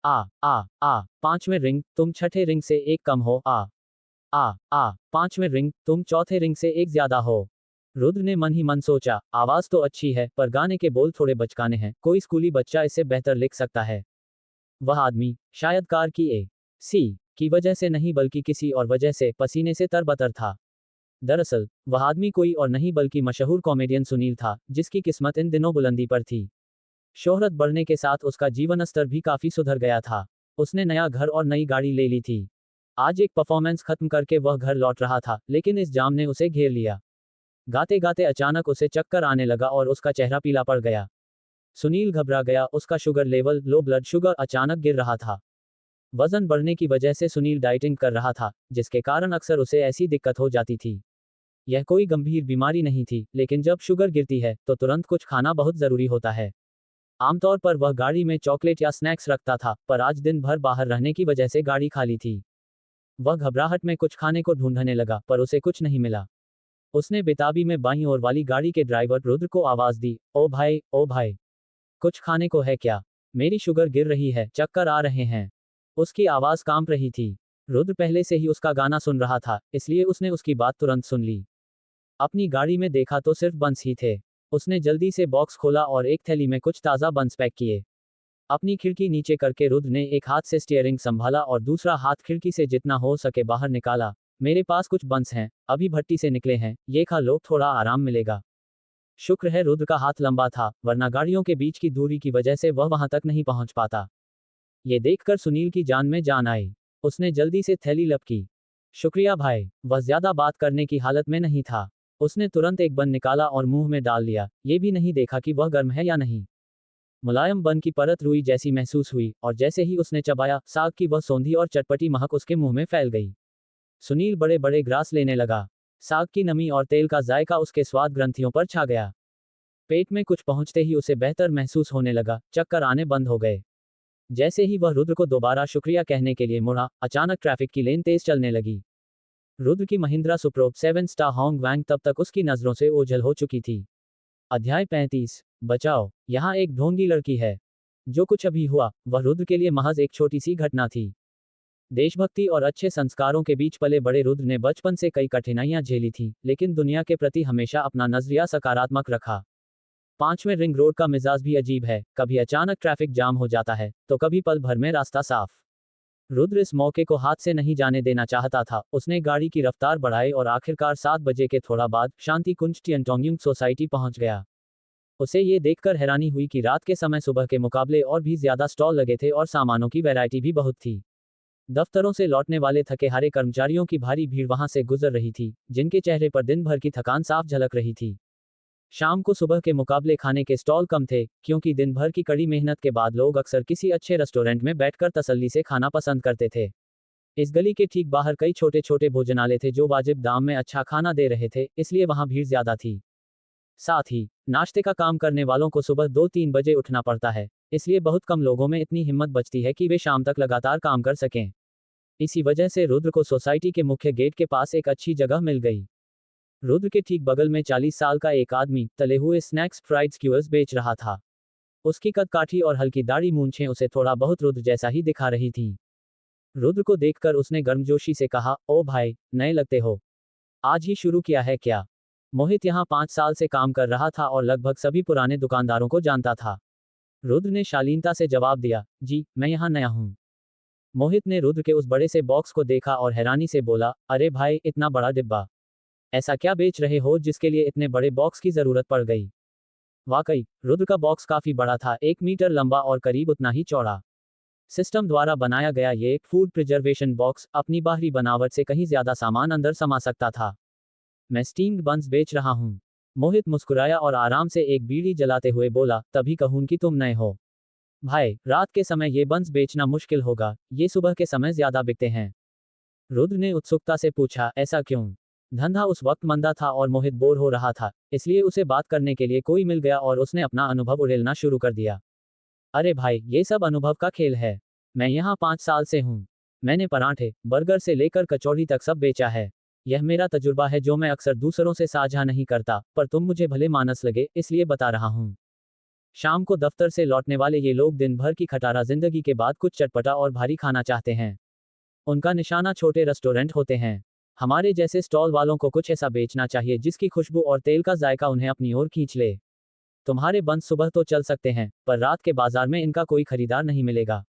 आ आ आ 5वें रिंग, तुम छठे रिंग से एक कम हो। आ आ 5वें रिंग, तुम चौथे रिंग से एक ज्यादा हो। रुद्र ने मन ही मन सोचा, आवाज तो अच्छी है पर गाने के बोल थोड़े बचकाने हैं, कोई स्कूली बच्चा इससे बेहतर लिख सकता है। वह आदमी शायद कार की सी की वजह से नहीं बल्कि किसी और वजह से पसीने से तरबतर था। दरअसल वह आदमी कोई और नहीं बल्कि मशहूर कॉमेडियन सुनील था, जिसकी किस्मत इन दिनों बुलंदी पर थी। शोहरत बढ़ने के साथ उसका जीवन स्तर भी काफी सुधर गया था। उसने नया घर और नई गाड़ी ले ली थी। आज एक परफॉर्मेंस खत्म करके वह घर लौट रहा था, लेकिन इस जाम ने उसे घेर लिया। गाते गाते अचानक उसे चक्कर आने लगा और उसका चेहरा पीला पड़ गया। सुनील घबरा गया, उसका sugar level, low blood sugar अचानक गिर रहा था। वजन बढ़ने की वजह से सुनील डाइटिंग कर रहा था, जिसके कारण अक्सर उसे ऐसी दिक्कत हो जाती थी। यह कोई गंभीर बीमारी नहीं थी, लेकिन जब शुगर गिरती है तो तुरंत कुछ खाना बहुत जरूरी होता है। आमतौर पर वह गाड़ी में चॉकलेट या स्नैक्स रखता था, पर आज दिन भर बाहर रहने की वजह से गाड़ी खाली थी। वह घबराहट में कुछ खाने को ढूंढने लगा, पर उसे कुछ नहीं मिला। उसने बेताबी में बाईं ओर वाली गाड़ी के ड्राइवर रुद्र को आवाज दी, ओ भाई, ओ भाई, कुछ खाने को है क्या? मेरी शुगर गिर रही है, चक्कर आ रहे हैं। उसकी आवाज कांप रही थी। रुद्र पहले से ही उसका गाना सुन रहा था, इसलिए उसने उसकी बात तुरंत सुन ली। अपनी गाड़ी में देखा तो सिर्फ बंस ही थे। उसने जल्दी से बॉक्स खोला और एक थैली में कुछ ताज़ा बंस पैक किए। अपनी खिड़की नीचे करके रुद्र ने एक हाथ से स्टीयरिंग संभाला और दूसरा हाथ खिड़की से जितना हो सके बाहर निकाला। मेरे पास कुछ बंस हैं, अभी भट्टी से निकले हैं, ये खा लो, थोड़ा आराम मिलेगा। शुक्र है रुद्र का हाथ लंबा था, वरना गाड़ियों के बीच की दूरी की वजह से वह वहां तक नहीं पहुंच पाता। ये देखकर सुनील की जान में जान आई। उसने जल्दी से थैली लपकी। शुक्रिया भाई। वह ज्यादा बात करने की हालत में नहीं था। उसने तुरंत एक बन निकाला और मुंह में डाल लिया, ये भी नहीं देखा कि वह गर्म है या नहीं। मुलायम बन की परत रुई जैसी महसूस हुई, और जैसे ही उसने चबाया, साग की वह सौंधी और चटपटी महक उसके मुंह में फैल गई। सुनील बड़े बड़े ग्रास लेने लगा। साग की नमी और तेल का जायका उसके स्वाद ग्रंथियों पर छा गया। पेट में कुछ पहुंचते ही उसे बेहतर महसूस होने लगा, चक्कर आने बंद हो गए। जैसे ही वह रुद्र को दोबारा शुक्रिया कहने के लिए मुड़ा, अचानक ट्रैफिक की लेन तेज चलने लगी। रुद्र की महिंद्रा सुप्रो 7 स्टार होंग वैंग तब तक उसकी नजरों से ओझल हो चुकी थी। अध्याय 35। बचाओ। यहाँ एक ढोंगी लड़की है। जो कुछ अभी हुआ, वह रुद्र के लिए महज एक छोटी सी घटना थी। देशभक्ति और अच्छे संस्कारों के बीच पले बड़े रुद्र ने बचपन से कई कठिनाइयां झेली थीं, लेकिन दुनिया के प्रति हमेशा अपना नजरिया सकारात्मक रखा। 5वें रिंग रोड का मिजाज भी अजीब है, कभी अचानक ट्रैफिक जाम हो जाता है, तो कभी पल भर में रास्ता साफ। रुद्र इस मौके को हाथ से नहीं जाने देना चाहता था। उसने गाड़ी की रफ्तार बढ़ाई और आखिरकार 7 बजे के थोड़ा बाद शांति कुंज टियनटोंगयुंग सोसाइटी पहुंच गया। उसे ये देखकर हैरानी हुई कि रात के समय सुबह के मुकाबले और भी ज्यादा स्टॉल लगे थे और सामानों की वैरायटी भी बहुत थी। दफ्तरों से लौटने वाले थके हारे कर्मचारियों की भारी भीड़ वहां से गुजर रही थी, जिनके चेहरे पर दिन भर की थकान साफ झलक रही थी। शाम को सुबह के मुकाबले खाने के स्टॉल कम थे, क्योंकि दिन भर की कड़ी मेहनत के बाद लोग अक्सर किसी अच्छे रेस्टोरेंट में बैठकर तसल्ली से खाना पसंद करते थे। इस गली के ठीक बाहर कई छोटे छोटे भोजनालय थे जो वाजिब दाम में अच्छा खाना दे रहे थे, इसलिए वहां भीड़ ज्यादा थी। साथ ही नाश्ते का काम करने वालों को सुबह 2-3 बजे उठना पड़ता है, इसलिए बहुत कम लोगों में इतनी हिम्मत बचती है कि वे शाम तक लगातार काम कर सकें। इसी वजह से रुद्र को सोसाइटी के मुख्य गेट के पास एक अच्छी जगह मिल गई। रुद्र के ठीक बगल में 40 साल का एक आदमी तले हुए स्नैक्स फ्राइड स्क्यूअर्स बेच रहा था। उसकी कदकाठी और हल्की दाढ़ी मूंछें उसे थोड़ा बहुत रुद्र जैसा ही दिखा रही थीं। रुद्र को देखकर उसने गर्मजोशी से कहा, ओ भाई, नए लगते हो। आज ही शुरू किया है क्या? मोहित यहाँ 5 साल से काम कर रहा था और लगभग सभी पुराने दुकानदारों को जानता था। रुद्र ने शालीनता से जवाब दिया, जी, मैं यहाँ नया हूँ। मोहित ने रुद्र के उस बड़े से बॉक्स को देखा और हैरानी से बोला, अरे भाई, इतना बड़ा डिब्बा। ऐसा क्या बेच रहे हो जिसके लिए इतने बड़े बॉक्स की जरूरत पड़ गई? वाकई, रुद्र का बॉक्स काफी बड़ा था, 1 मीटर लंबा और करीब उतना ही चौड़ा। सिस्टम द्वारा बनाया गया ये फूड प्रिजर्वेशन बॉक्स अपनी बाहरी बनावट से कहीं ज्यादा सामान अंदर समा सकता था। मैं स्टीम्ड बंस बेच रहा हूँ। मोहित मुस्कुराया और आराम से एक बीड़ी जलाते हुए बोला, तभी कहूँ कि तुम नए हो। भाई, रात के समय ये बंस बेचना मुश्किल होगा, ये सुबह के समय ज्यादा बिकते हैं। रुद्र ने उत्सुकता से पूछा, ऐसा क्यों? धंधा उस वक्त मंदा था और मोहित बोर हो रहा था, इसलिए उसे बात करने के लिए कोई मिल गया और उसने अपना अनुभव उड़ेलना शुरू कर दिया। अरे भाई, ये सब अनुभव का खेल है। मैं यहाँ 5 साल से हूँ। मैंने पराठे, बर्गर से लेकर कचौड़ी तक सब बेचा है। यह मेरा तजुर्बा है जो मैं अक्सर दूसरों से साझा नहीं करता, पर तुम मुझे भले मानस लगे, इसलिए बता रहा हूँ। शाम को दफ्तर से लौटने वाले ये लोग दिन भर की खटारा जिंदगी के बाद कुछ चटपटा और भारी खाना चाहते हैं। उनका निशाना छोटे रेस्टोरेंट होते हैं। हमारे जैसे स्टॉल वालों को कुछ ऐसा बेचना चाहिए जिसकी खुशबू और तेल का जायका उन्हें अपनी ओर खींच ले। तुम्हारे बंस सुबह तो चल सकते हैं, पर रात के बाजार में इनका कोई खरीदार नहीं मिलेगा।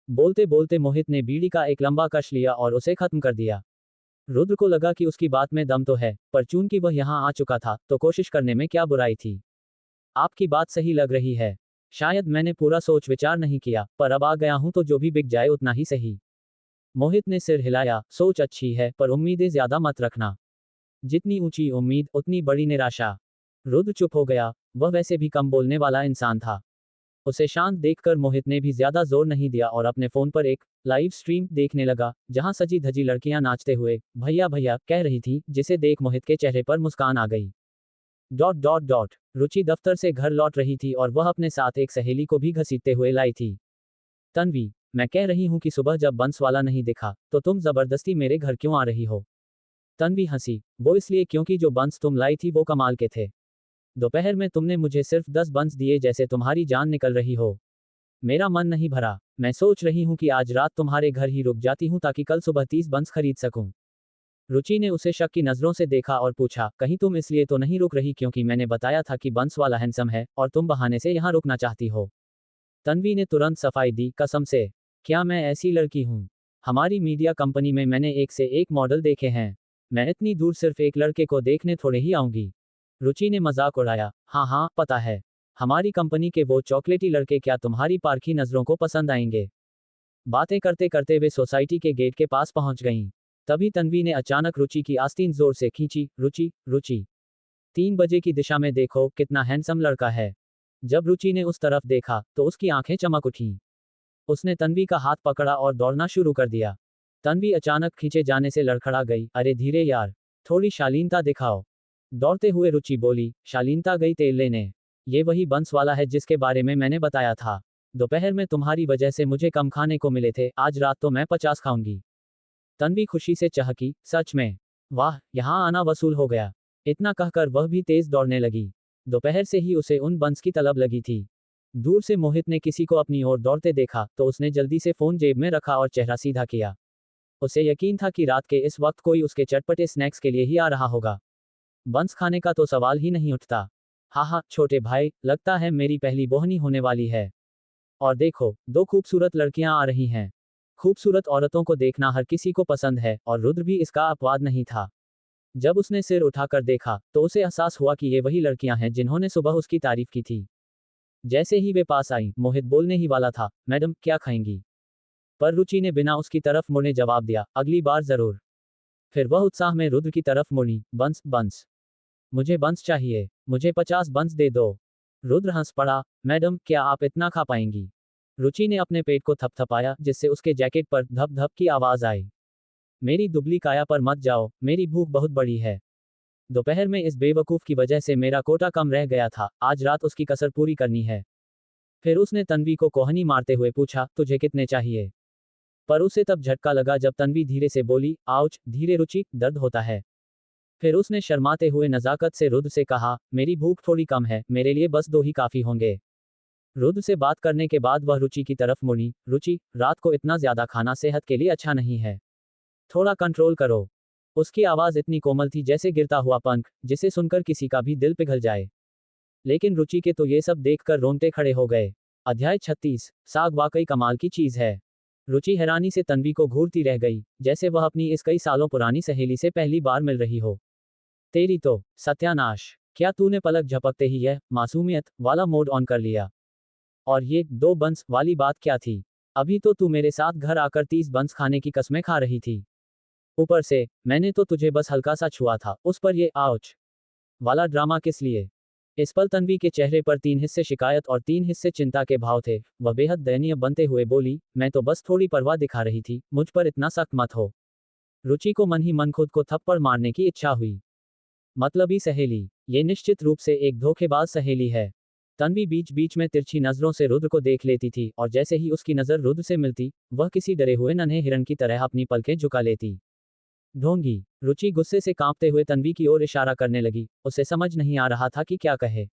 बोलते बोलते मोहित ने बीड़ी का एक लंबा कश लिया और उसे खत्म कर दिया। रुद्र को लगा कि उसकी बात में दम तो है, पर चूंकि वह यहाँ आ चुका था, तो कोशिश करने में क्या बुराई थी। आपकी बात सही लग रही है। शायद मैंने पूरा सोच विचार नहीं किया, पर अब आ गया हूं तो जो भी बिक जाए उतना ही सही। मोहित ने सिर हिलाया। सोच अच्छी है, पर उम्मीदें ज्यादा मत रखना। जितनी ऊंची उम्मीद उतनी बड़ी निराशा। रुद्र चुप हो गया। वह वैसे भी कम बोलने वाला इंसान था। उसे शांत देखकर मोहित ने भी ज्यादा जोर नहीं दिया और अपने फोन पर एक लाइव स्ट्रीम देखने लगा, जहां सजी धजी लड़कियां नाचते हुए भैया भैया कह रही थी, जिसे देख मोहित के चेहरे पर मुस्कान आ गई। Dot dot dot. रुचि दफ्तर से घर लौट रही थी और वह अपने साथ एक सहेली को भी घसीटते हुए लाई थी। तन्वी, मैं कह रही हूं कि सुबह जब बंस वाला नहीं दिखा, तो तुम जबरदस्ती मेरे घर क्यों आ रही हो। तन्वी हंसी। वो इसलिए क्योंकि जो बंस तुम लाई थी वो कमाल के थे। दोपहर में तुमने मुझे सिर्फ 10 बंस दिए जैसे तुम्हारी जान निकल रही हो। मेरा मन नहीं भरा। मैं सोच रही हूं कि आज रात तुम्हारे घर ही रुक जाती हूं ताकि कल सुबह 30 बंस खरीद सकूं। रुचि ने उसे शक की नजरों से देखा और पूछा, कहीं तुम इसलिए तो नहीं रुक रही क्योंकि मैंने बताया था कि बंस वाला हैंडसम है और तुम बहाने से यहाँ रुकना चाहती हो। तन्वी ने तुरंत सफाई दी, कसम से। क्या मैं ऐसी लड़की हूँ। हमारी मीडिया कंपनी में मैंने एक से एक मॉडल देखे हैं। मैं इतनी दूर सिर्फ एक लड़के को देखने थोड़े ही आऊंगी। रुचि ने मजाक उड़ाया। हाँ हाँ पता है। हमारी कंपनी के वो चॉकलेटी लड़के क्या तुम्हारी पारखी नजरों को पसंद आएंगे। बातें करते करते वे सोसाइटी के गेट के पास पहुंच गईं। तभी तन्वी ने अचानक रुचि की आस्तीन जोर से खींची। रुचि, रुचि, 3 बजे की दिशा में देखो, कितना हैंडसम लड़का है। जब रुचि ने उस तरफ देखा, तो उसकी आंखें चमक उठीं। उसने तन्वी का हाथ पकड़ा और दौड़ना शुरू कर दिया। तन्वी अचानक खींचे जाने से लड़खड़ा गई। अरे धीरे यार, थोड़ी शालीनता दिखाओ। दौड़ते हुए रुचि बोली। शालीनता गई तेल लेने। ये वही बंस वाला है जिसके बारे में मैंने बताया था। दोपहर में तुम्हारी वजह से मुझे कम खाने को मिले थे, आज रात तो मैं 50 खाऊंगी। तन्वी खुशी से चहकी। सच में? वाह, यहाँ आना वसूल हो गया। इतना कहकर वह भी तेज दौड़ने लगी। दोपहर से ही उसे उन बंस की तलब लगी थी। दूर से मोहित ने किसी को अपनी ओर दौड़ते देखा, तो उसने जल्दी से फोन जेब में रखा और चेहरा सीधा किया। उसे यकीन था कि रात के इस वक्त कोई उसके चटपटे स्नैक्स के लिए ही आ रहा होगा। बंस खाने का तो सवाल ही नहीं उठता। हाँ छोटे भाई, लगता है मेरी पहली बोहनी होने वाली है। और देखो, 2 खूबसूरत लड़कियां आ रही हैं। खूबसूरत औरतों को देखना हर किसी को पसंद है, और रुद्र भी इसका अपवाद नहीं था। जब उसने सिर उठाकर देखा, तो उसे एहसास हुआ कि ये वही लड़कियां हैं जिन्होंने सुबह उसकी तारीफ की थी। जैसे ही वे पास आई, मोहित बोलने ही वाला था, मैडम क्या खाएंगी। पर रुचि ने बिना उसकी तरफ मुड़े जवाब दिया, अगली बार जरूर। फिर वह उत्साह में रुद्र की तरफ मुड़ी। बंस बंस, मुझे बंस चाहिए, मुझे 50 बंस दे दो। रुद्र हंस पड़ा। मैडम क्या आप इतना खा पाएंगी। रुचि ने अपने पेट को थपथपाया, जिससे उसके जैकेट पर धप धप की आवाज आई। मेरी दुबली काया पर मत जाओ, मेरी भूख बहुत बड़ी है। दोपहर में इस बेवकूफ की वजह से मेरा कोटा कम रह गया था, आज रात उसकी कसर पूरी करनी है। फिर उसने तन्वी को कोहनी मारते हुए पूछा, तुझे कितने चाहिए। पर उसे तब झटका लगा जब तन्वी धीरे से बोली, आउच, धीरे रुचि, दर्द होता है। फिर उसने शर्माते हुए नजाकत से रुद्र से कहा, मेरी भूख थोड़ी कम है, मेरे लिए बस 2 ही काफी होंगे। रुद्र से बात करने के बाद वह रुचि की तरफ मुड़ी। रुचि, रात को इतना ज्यादा खाना सेहत के लिए अच्छा नहीं है। थोड़ा कंट्रोल करो। उसकी आवाज इतनी कोमल थी जैसे गिरता हुआ पंख, जिसे सुनकर किसी का भी दिल पिघल जाए। लेकिन रुचि के तो ये सब देखकर रोंगटे खड़े हो गए। अध्याय 36। साग वाकई कमाल की चीज है। रुचि हैरानी से तन्वी को घूरती रह गई, जैसे वह अपनी इस कई सालों पुरानी सहेली से पहली बार मिल रही हो। तेरी तो सत्यानाश, क्या तूने पलक झपकते ही यह मासूमियत वाला मोड ऑन कर लिया। और ये 2 बंस वाली बात क्या थी। अभी तो तू मेरे साथ घर आकर 30 बंस खाने की कस्में खा रही थी। ऊपर से मैंने तो तुझे बस हल्का सा छुआ था, उस पर ये आउच वाला ड्रामा किस लिए। इस पल तन्वी के चेहरे पर 3 हिस्से शिकायत और 3 हिस्से चिंता के भाव थे। वह बेहद दयनीय बनते हुए बोली, मैं तो बस थोड़ी परवाह दिखा रही थी, मुझ पर इतना सख्त मत हो। रुचि को मन ही मन खुद को थप्पड़ मारने की इच्छा हुई। मतलबी सहेली, ये निश्चित रूप से एक धोखेबाज सहेली है। तन्वी बीच बीच में तिरछी नजरों से रुद्र को देख लेती थी, और जैसे ही उसकी नजर रुद्र से मिलती, वह किसी डरे हुए नन्हे हिरण की तरह अपनी पलकें झुका लेती। ढोंगी। रुचि गुस्से से कांपते हुए तन्वी की ओर इशारा करने लगी। उसे समझ नहीं आ रहा था कि क्या कहे।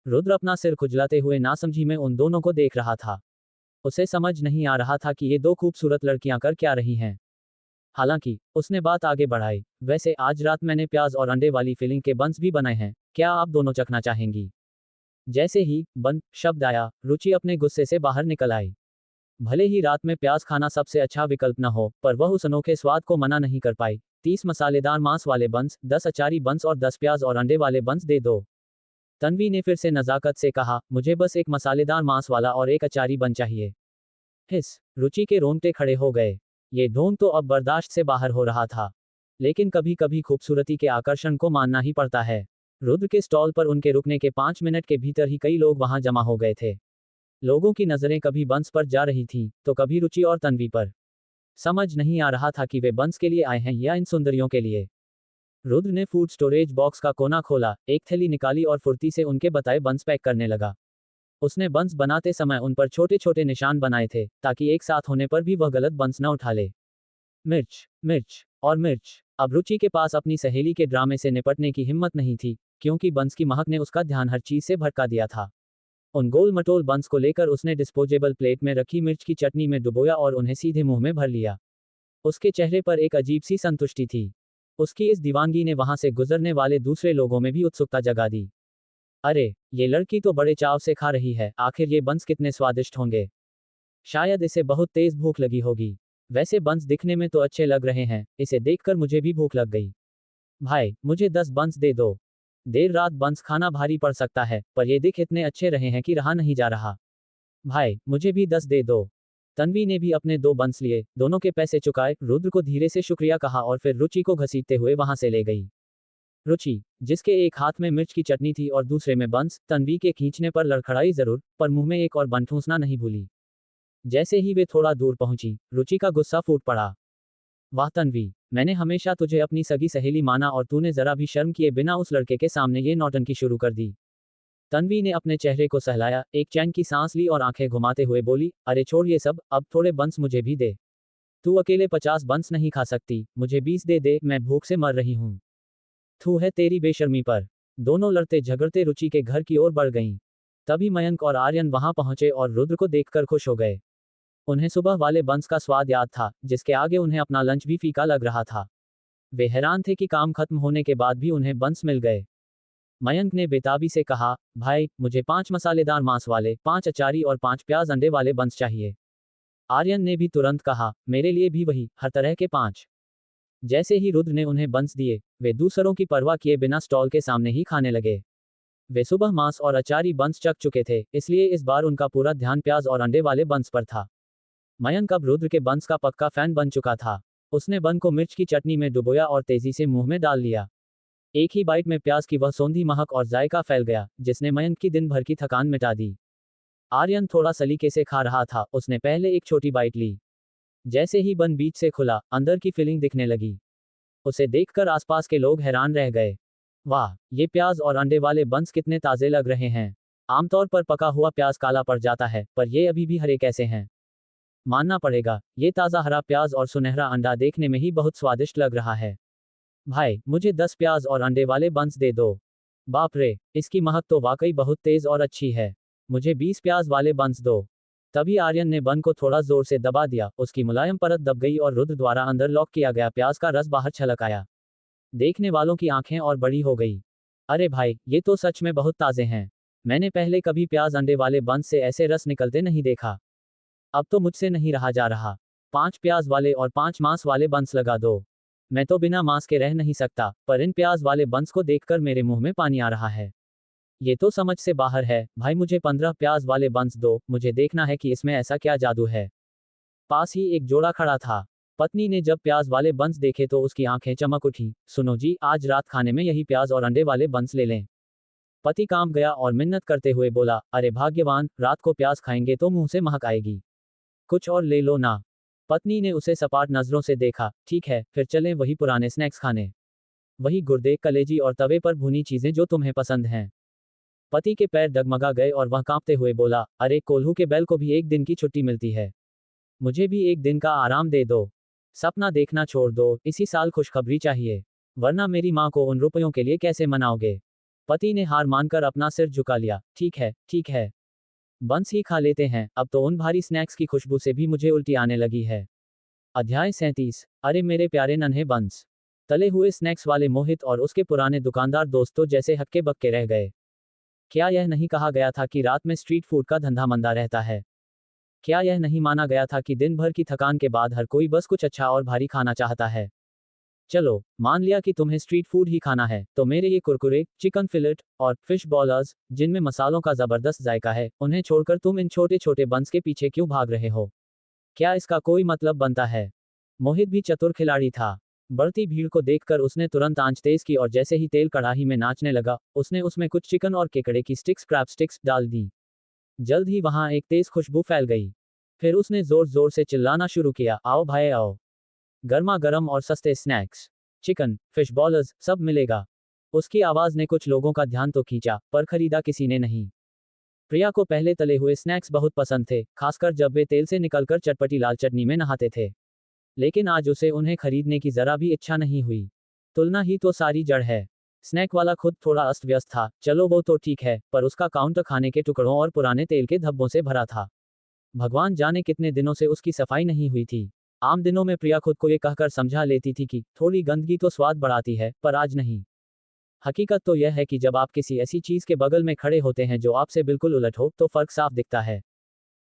रुद्र अपना सिर खुजलाते हुए नासमझी में उन दोनों को देख रहा था। उसे समझ नहीं आ रहा था कि ये 2 खूबसूरत लड़कियां कर क्या रही हैं। हालांकि उसने बात आगे बढ़ाई, वैसे आज रात मैंने प्याज और अंडे वाली फिलिंग के बंस भी बनाए हैं, क्या आप दोनों चखना चाहेंगी? जैसे ही बन शब्द आया, रुचि अपने गुस्से से बाहर निकल आई। भले ही रात में प्याज खाना सबसे अच्छा विकल्प न हो, पर वह उस अनोखे स्वाद को मना नहीं कर पाई। 30 मसालेदार मांस वाले बंस, 10 अचारी बंस और 10 प्याज और अंडे वाले बंस दे दो। तन्वी ने फिर से नजाकत से कहा, मुझे बस एक मसालेदार मांस वाला और एक अचारी बन चाहिए। हिस रुचि के रोंगटे खड़े हो गए। ये ढोंग तो अब बर्दाश्त से बाहर हो रहा था। लेकिन कभी कभी खूबसूरती के आकर्षण को मानना ही पड़ता है। रुद्र के स्टॉल पर उनके रुकने के 5 मिनट के भीतर ही कई लोग वहां जमा हो गए थे। लोगों की नजरें कभी बंस पर जा रही थीं, तो कभी रुचि और तन्वी पर। समझ नहीं आ रहा था कि वे बंस के लिए आए हैं या इन सुंदरियों के लिए। रुद्र ने फूड स्टोरेज बॉक्स का कोना खोला, एक थैली निकाली और फुर्ती से उनके बताए बंस पैक करने लगा। उसने बंस बनाते समय उन पर छोटे छोटे निशान बनाए थे, ताकि एक साथ होने पर भी वह गलत बंस न उठा ले। मिर्च, मिर्च और मिर्च। अब रुचि के पास अपनी सहेली के ड्रामे से निपटने की हिम्मत नहीं थी, क्योंकि बंस की महक ने उसका ध्यान हर चीज से भटका दिया था। उन गोल मटोल बंस को लेकर उसने डिस्पोजेबल प्लेट में रखी मिर्च की चटनी में डुबोया और उन्हें सीधे मुंह में भर लिया। उसके चेहरे पर एक अजीब सी संतुष्टि थी। उसकी इस दीवानगी ने वहां से गुजरने वाले दूसरे लोगों में भी उत्सुकता जगा दी। अरे, ये लड़की तो बड़े चाव से खा रही है, आखिर ये बंस कितने स्वादिष्ट होंगे। शायद इसे बहुत तेज भूख लगी होगी। वैसे बंस दिखने में तो अच्छे लग रहे हैं, इसे देखकर मुझे भी भूख लग गई। भाई, मुझे 10 बंस दे दो। देर रात बंस खाना भारी पड़ सकता है, पर ये दिख इतने अच्छे रहे हैं कि रहा नहीं जा रहा। भाई, मुझे भी 10 दे दो। तन्वी ने भी अपने 2 बंस लिए, दोनों के पैसे चुकाए, रुद्र को धीरे से शुक्रिया कहा और फिर रुचि को घसीटते हुए वहां से ले गई। रुचि, जिसके एक हाथ में मिर्च की चटनी थी और दूसरे में बंस, तन्वी के खींचने पर लड़खड़ाई जरूर, पर मुंह में एक और बन ठूंसना नहीं भूली। जैसे ही वे थोड़ा दूर पहुंची, रुचि का गुस्सा फूट पड़ा। वाह तन्वी, मैंने हमेशा तुझे अपनी सगी सहेली माना और तूने जरा भी शर्म किए बिना उस लड़के के सामने ये नौटंकी शुरू कर दी। तन्वी ने अपने चेहरे को सहलाया, एक चैन की सांस ली और आंखें घुमाते हुए बोली, अरे छोड़ ये सब, अब थोड़े बंस मुझे भी दे। तू अकेले 50 बंस नहीं खा सकती, मुझे 20 दे दे, मैं भूख से मर रही हूँ। थू है तेरी बेशर्मी पर। दोनों लड़ते झगड़ते रुचि के घर की ओर बढ़ गईं। तभी मयंक और आर्यन वहां पहुंचे और रुद्र को देखकर खुश हो गए। उन्हें सुबह वाले बंस का स्वाद याद था, जिसके आगे उन्हें अपना लंच भी फीका लग रहा था। वे हैरान थे कि काम खत्म होने के बाद भी उन्हें बंस मिल गए। मयंक ने बेताबी से कहा, भाई, मुझे 5 मसालेदार मांस वाले, 5 अचारी और 5 प्याज अंडे वाले बंस चाहिए। आर्यन ने भी तुरंत कहा, मेरे लिए भी वही, हर तरह के 5। जैसे ही रुद्र ने उन्हें बंस दिए, वे दूसरों की परवाह किए बिना स्टॉल के सामने ही खाने लगे। वे सुबह मांस और अचारी बंस चख चुके थे, इसलिए इस बार उनका पूरा ध्यान प्याज और अंडे वाले बंस पर था। मयंक अब रुद्र के बंस का पक्का फैन बन चुका था। उसने बन को मिर्च की चटनी में डुबोया और तेजी से मुंह में डाल लिया। एक ही बाइट में प्याज की वह सौंधी महक और जायका फैल गया, जिसने मयंक की दिन भर की थकान मिटा दी। आर्यन थोड़ा सलीके से खा रहा था, उसने पहले एक छोटी बाइट ली। जैसे ही बन बीच से खुला, अंदर की फीलिंग दिखने लगी। उसे देखकर आसपास के लोग हैरान रह गए। वाह, ये प्याज और अंडे वाले बंस कितने ताजे लग रहे हैं। आमतौर पर पका हुआ प्याज काला पड़ जाता है, पर ये अभी भी हरे कैसे हैं। मानना पड़ेगा, ये ताज़ा हरा प्याज और सुनहरा अंडा देखने में ही बहुत स्वादिष्ट लग रहा है। भाई, मुझे 10 प्याज और अंडे वाले बंस दे दो। बाप रे, इसकी महक तो वाकई बहुत तेज और अच्छी है। मुझे 20 प्याज वाले बंस दो। तभी आर्यन ने बन को थोड़ा जोर से दबा दिया, उसकी मुलायम परत दब गई और रुद्र द्वारा अंदर लॉक किया गया प्याज का रस बाहर छलक आया। देखने वालों की आंखें और बड़ी हो गई। अरे भाई, ये तो सच में बहुत ताजे हैं। मैंने पहले कभी प्याज अंडे वाले बंस से ऐसे रस निकलते नहीं देखा। अब तो मुझसे नहीं रहा जा रहा। 5 प्याज वाले और 5 मांस वाले बंस लगा दो। मैं तो बिना मांस के रह नहीं सकता, पर इन प्याज वाले बंस को देखकर मेरे मुंह में पानी आ रहा है। ये तो समझ से बाहर है। भाई, मुझे 15 प्याज वाले बंस दो, मुझे देखना है कि इसमें ऐसा क्या जादू है। पास ही एक जोड़ा खड़ा था। पत्नी ने जब प्याज वाले बंस देखे तो उसकी आंखें चमक उठी। सुनो जी, आज रात खाने में यही प्याज और अंडे वाले बंस ले लें। पति काम गया और मिन्नत करते हुए बोला, अरे भाग्यवान, रात को प्याज खाएंगे तो मुंह से महक आएगी। कुछ और ले लो ना। पत्नी ने उसे सपाट नजरों से देखा। ठीक है, फिर चलें वही पुराने स्नैक्स खाने। वही गुर्दे, कलेजी और तवे पर भुनी चीजें जो तुम्हें पसंद हैं। पति के पैर डगमगा गए और वह कांपते हुए बोला, अरे कोल्हू के बैल को भी एक दिन की छुट्टी मिलती है। मुझे भी एक दिन का आराम दे दो। सपना देखना छोड़ दो, इसी साल खुशखबरी चाहिए। वरना मेरी माँ को उन रुपयों के लिए कैसे मनाओगे। पति ने हार मानकर अपना सिर झुका लिया। ठीक है, ठीक है, बंस ही खा लेते हैं, अब तो उन भारी स्नैक्स की खुशबू से भी मुझे उल्टी आने लगी है। अध्याय 37। अरे मेरे प्यारे नन्हे बंस। तले हुए स्नैक्स वाले मोहित और उसके पुराने दुकानदार दोस्तों जैसे हक्के बक्के रह गए। क्या यह नहीं कहा गया था कि रात में स्ट्रीट फूड का धंधा मंदा रहता है? क्या यह नहीं माना गया था कि दिन भर की थकान के बाद हर कोई बस कुछ अच्छा और भारी खाना चाहता है? चलो, मान लिया कि तुम्हें स्ट्रीट फूड ही खाना है, तो मेरे ये कुरकुरे, चिकन फिलेट और फिश बॉलर्स, जिनमें मसालों का जबरदस्त जायका है, उन्हें छोड़कर तुम इन छोटे छोटे बंस के पीछे क्यों भाग रहे हो? क्या इसका कोई मतलब बनता है? मोहित भी चतुर खिलाड़ी था। बढ़ती भीड़ को देखकर उसने तुरंत आंच तेज की और जैसे ही तेल कढ़ाई में नाचने लगा, उसने उसमें कुछ चिकन और केकड़े की स्टिक्स क्रैब स्टिक्स डाल दी। जल्द ही वहां एक तेज खुशबू फैल गई। फिर उसने जोर जोर से चिल्लाना शुरू किया, आओ भाई आओ, गर्मा गर्म और सस्ते स्नैक्स, चिकन, फिश बॉलर्स, सब मिलेगा। उसकी आवाज ने कुछ लोगों का ध्यान तो खींचा, पर खरीदा किसी ने नहीं। प्रिया को पहले तले हुए स्नैक्स बहुत पसंद थे, खासकर जब वे तेल से निकलकर चटपटी लाल चटनी में नहाते थे। लेकिन आज उसे उन्हें खरीदने की जरा भी इच्छा नहीं हुई। तुलना ही तो सारी जड़ है। स्नैक वाला खुद थोड़ा अस्त व्यस्त था, चलो वो तो ठीक है, पर उसका काउंटर खाने के टुकड़ों और पुराने तेल के धब्बों से भरा था। भगवान जाने कितने दिनों से उसकी सफाई नहीं हुई थी। आम दिनों में प्रिया खुद को ये कहकर समझा लेती थी कि थोड़ी गंदगी तो स्वाद बढ़ाती है, पर आज नहीं। हकीकत तो यह है कि जब आप किसी ऐसी चीज के बगल में खड़े होते हैं जो आपसे बिल्कुल उलट हो, तो फर्क साफ दिखता है।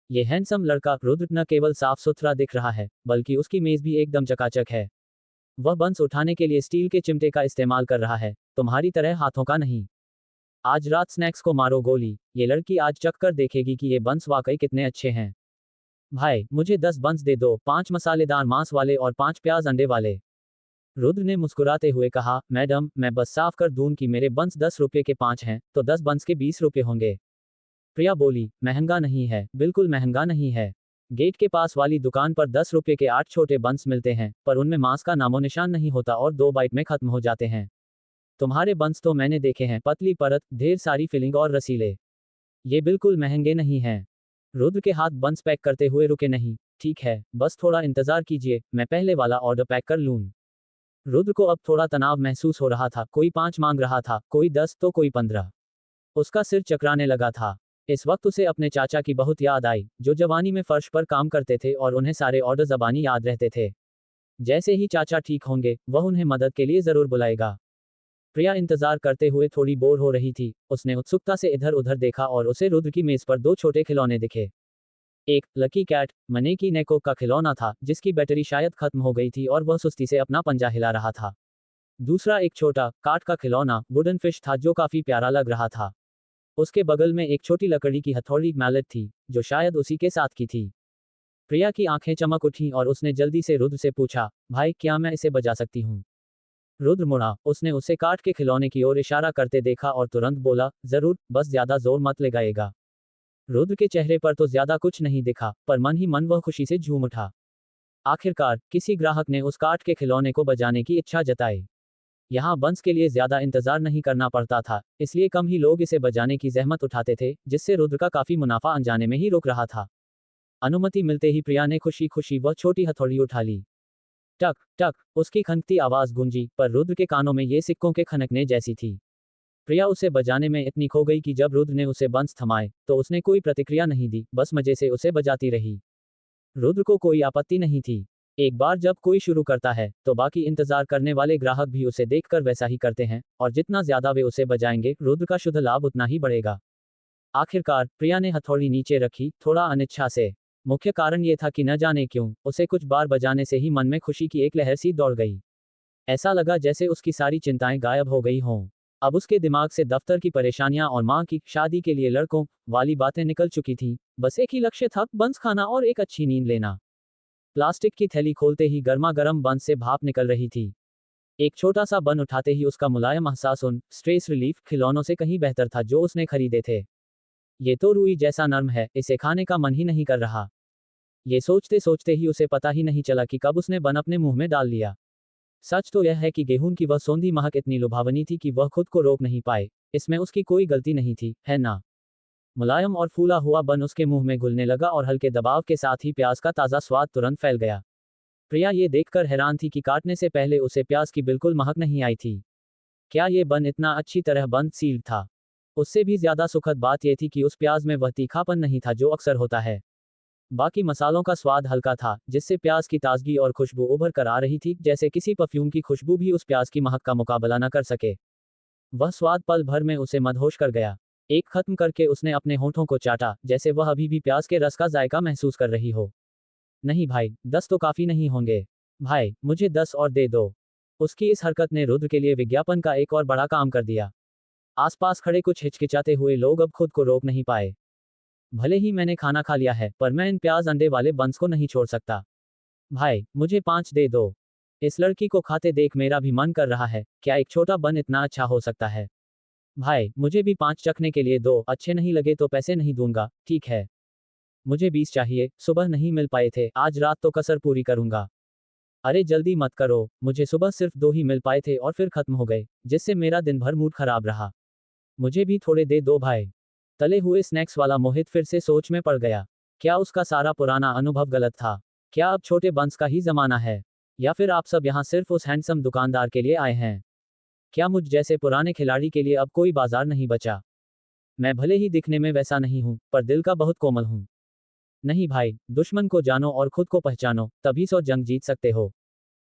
ये हैंडसम लड़का रुद्र न केवल साफ सुथरा दिख रहा है, बल्कि उसकी मेज भी एकदम चकाचक है। वह बंस उठाने के लिए स्टील के चिमटे का इस्तेमाल कर रहा है, तुम्हारी तरह हाथों का नहीं। आज रात स्नैक्स को मारो गोली, ये लड़की आज चख कर देखेगी कि ये बंस वाकई कितने अच्छे हैं। भाई, मुझे 10 बंस दे दो, 5 मसालेदार मांस वाले और 5 प्याज अंडे वाले। रुद्र ने मुस्कुराते हुए कहा, मैडम, मैं बस साफ कर दूं कि मेरे बंस 10 रुपये के 5 हैं, तो 10 बंस के 20 रुपये होंगे। प्रिया बोली, महंगा नहीं है, बिल्कुल महंगा नहीं है। गेट के पास वाली दुकान पर 10 रुपये के 8 छोटे बंस मिलते हैं, पर उनमें मांस का नामो निशान नहीं होता और 2 बाइट में खत्म हो जाते हैं। तुम्हारे बंस तो मैंने देखे हैं, पतली परत, ढेर सारी फिलिंग और रसीले। ये बिल्कुल महंगे नहीं हैं। रुद्र के हाथ बंस पैक करते हुए रुके नहीं। ठीक है, बस थोड़ा इंतजार कीजिए, मैं पहले वाला ऑर्डर पैक कर लूं। रुद्र को अब थोड़ा तनाव महसूस हो रहा था, कोई 5 मांग रहा था, कोई 10 तो कोई 15। उसका सिर चकराने लगा था। इस वक्त उसे अपने चाचा की बहुत याद आई, जो जवानी में फर्श पर काम करते थे और उन्हें सारे ऑर्डर ज़बानी याद रहते थे। जैसे ही चाचा ठीक होंगे, वह उन्हें मदद के लिए ज़रूर बुलाएगा। प्रिया इंतजार करते हुए थोड़ी बोर हो रही थी। उसने उत्सुकता से इधर उधर देखा और उसे रुद्र की मेज पर 2 छोटे खिलौने दिखे। एक लकी कैट, मने की नेको का खिलौना था, जिसकी बैटरी शायद खत्म हो गई थी और वह सुस्ती से अपना पंजा हिला रहा था। दूसरा एक छोटा काठ का खिलौना वुडन फिश था, जो काफी प्यारा लग रहा था। उसके बगल में एक छोटी लकड़ी की हथौड़ी मैलेट थी, जो शायद उसी के साथ की थी। प्रिया की आंखें चमक उठी और उसने जल्दी से रुद्र से पूछा, भाई, क्या मैं इसे बजा सकती हूँ? रुद्र मुड़ा, उसने उसे काठ के खिलौने की ओर इशारा करते देखा और तुरंत बोला, जरूर, बस ज्यादा जोर मत लगाएगा। रुद्र के चेहरे पर तो ज्यादा कुछ नहीं दिखा, पर मन ही मन वह खुशी से झूम उठा। आखिरकार किसी ग्राहक ने उस काठ के खिलौने को बजाने की इच्छा जताई। यहाँ बंस के लिए ज्यादा इंतजार नहीं करना पड़ता था, इसलिए कम ही लोग इसे बजाने की जहमत उठाते थे, जिससे रुद्र का काफी मुनाफा अनजाने में ही रुक रहा था। अनुमति मिलते ही प्रिया ने खुशी खुशी वह छोटी हथौड़ी उठा ली। टक टक, उसकी खनकती आवाज गूंजी, पर रुद्र के कानों में ये सिक्कों के खनकने जैसी थी। प्रिया उसे बजाने में इतनी खो गई कि जब रुद्र ने उसे बंस थमाए, तो उसने कोई प्रतिक्रिया नहीं दी, बस मजे से उसे बजाती रही। रुद्र को कोई आपत्ति नहीं थी। एक बार जब कोई शुरू करता है, तो बाकी इंतजार करने वाले ग्राहक भी उसे देखकर वैसा ही करते हैं, और जितना ज्यादा वे उसे बजाएंगे, रुद्र का शुद्ध लाभ उतना ही बढ़ेगा। आखिरकार प्रिया ने हथौड़ी नीचे रखी, थोड़ा अनिच्छा से। मुख्य कारण ये था कि न जाने क्यों, उसे कुछ बार बजाने से ही मन में खुशी की एक लहर सी दौड़ गई। ऐसा लगा जैसे उसकी सारी चिंताएं गायब हो गई हों। अब उसके दिमाग से दफ्तर की परेशानियां और मां की शादी के लिए लड़कों वाली बातें निकल चुकी थीं। बस एक ही लक्ष्य था, बंस खाना और एक अच्छी नींद लेना। प्लास्टिक की थैली खोलते ही गर्मा गर्म बंस से भाप निकल रही थी। एक छोटा सा बन उठाते ही उसका मुलायम एहसास उन स्ट्रेस रिलीफ खिलौनों से कहीं बेहतर था जो उसने खरीदे थे। ये तो रुई जैसा नर्म है, इसे खाने का मन ही नहीं कर रहा। ये सोचते सोचते ही उसे पता ही नहीं चला कि कब उसने बन अपने मुंह में डाल लिया। सच तो यह है कि गेहूं की वह सौंधी महक इतनी लुभावनी थी कि वह खुद को रोक नहीं पाए। इसमें उसकी कोई गलती नहीं थी, है ना? मुलायम और फूला हुआ बन उसके मुंह में घुलने लगा और हल्के दबाव के साथ ही प्याज का ताज़ा स्वाद तुरंत फैल गया। प्रिया ये देखकर हैरान थी कि काटने से पहले उसे प्याज की बिल्कुल महक नहीं आई थी। क्या ये बन इतना अच्छी तरह बंद सील्ड था? उससे भी ज्यादा सुखद बात यह थी कि उस प्याज में वह तीखापन नहीं था जो अक्सर होता है। बाकी मसालों का स्वाद हल्का था, जिससे प्याज की ताजगी और खुशबू उभर कर आ रही थी, जैसे किसी परफ्यूम की खुशबू भी उस प्याज की महक का मुकाबला न कर सके। वह स्वाद पल भर में उसे मदहोश कर गया। एक खत्म करके उसने अपने होठों को चाटा, जैसे वह अभी भी प्याज के रस का जायका महसूस कर रही हो। नहीं भाई, 10 तो काफी नहीं होंगे। भाई, मुझे 10 और दे दो। उसकी इस हरकत ने रुद्र के लिए विज्ञापन का एक और बड़ा काम कर दिया। आसपास खड़े कुछ हिचकिचाते हुए लोग अब खुद को रोक नहीं पाए। भले ही मैंने खाना खा लिया है, पर मैं इन प्याज अंडे वाले बंस को नहीं छोड़ सकता। भाई, मुझे 5 दे दो। इस लड़की को खाते देख मेरा भी मन कर रहा है, क्या एक छोटा बन इतना अच्छा हो सकता है। भाई, मुझे भी 5 चखने के लिए दो, अच्छे नहीं लगे तो पैसे नहीं दूंगा, ठीक है। मुझे 20 चाहिए, सुबह नहीं मिल पाए थे, आज रात तो कसर पूरी करूंगा। अरे जल्दी मत करो, मुझे सुबह सिर्फ 2 ही मिल पाए थे और फिर खत्म हो गए, जिससे मेरा दिन भर मूड खराब रहा। मुझे भी थोड़े दे दो भाई। तले हुए स्नैक्स वाला मोहित फिर से सोच में पड़ गया। क्या उसका सारा पुराना अनुभव गलत था? क्या अब छोटे बंस का ही जमाना है? या फिर आप सब यहाँ सिर्फ उस हैंडसम दुकानदार के लिए आए हैं? क्या मुझ जैसे पुराने खिलाड़ी के लिए अब कोई बाजार नहीं बचा? मैं भले ही दिखने में वैसा नहीं हूँ, पर दिल का बहुत कोमल हूँ। नहीं भाई, दुश्मन को जानो और खुद को पहचानो, तभी 100 जंग जीत सकते हो।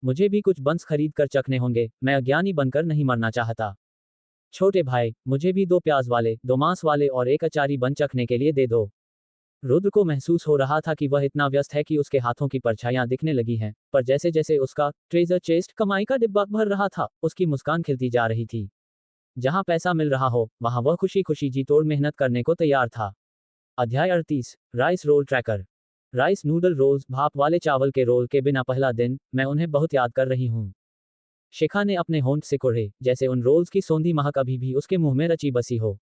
मुझे भी कुछ बंस खरीद कर चखने होंगे, मैं अज्ञानी बनकर नहीं मरना चाहता। छोटे भाई, मुझे भी 2 प्याज वाले, 2 मांस वाले और एक अचारी बन चखने के लिए दे दो। रुद्र को महसूस हो रहा था कि वह इतना व्यस्त है कि उसके हाथों की परछाइयां दिखने लगी हैं, पर जैसे जैसे उसका ट्रेजर चेस्ट कमाई का डिब्बा भर रहा था, उसकी मुस्कान खिलती जा रही थी। जहां पैसा मिल रहा हो, वहां वह खुशी खुशी जी तोड़ मेहनत करने को तैयार था। अध्याय 38, rice roll tracker. Rice noodle rolls, भाप वाले चावल के रोल के बिना पहला दिन, मैं उन्हें बहुत याद कर रही हूँ। शिखा ने अपने होंठ सिकोड़े, जैसे उन रोल्स की सोंधी महक अभी भी उसके मुंह में रची बसी हो।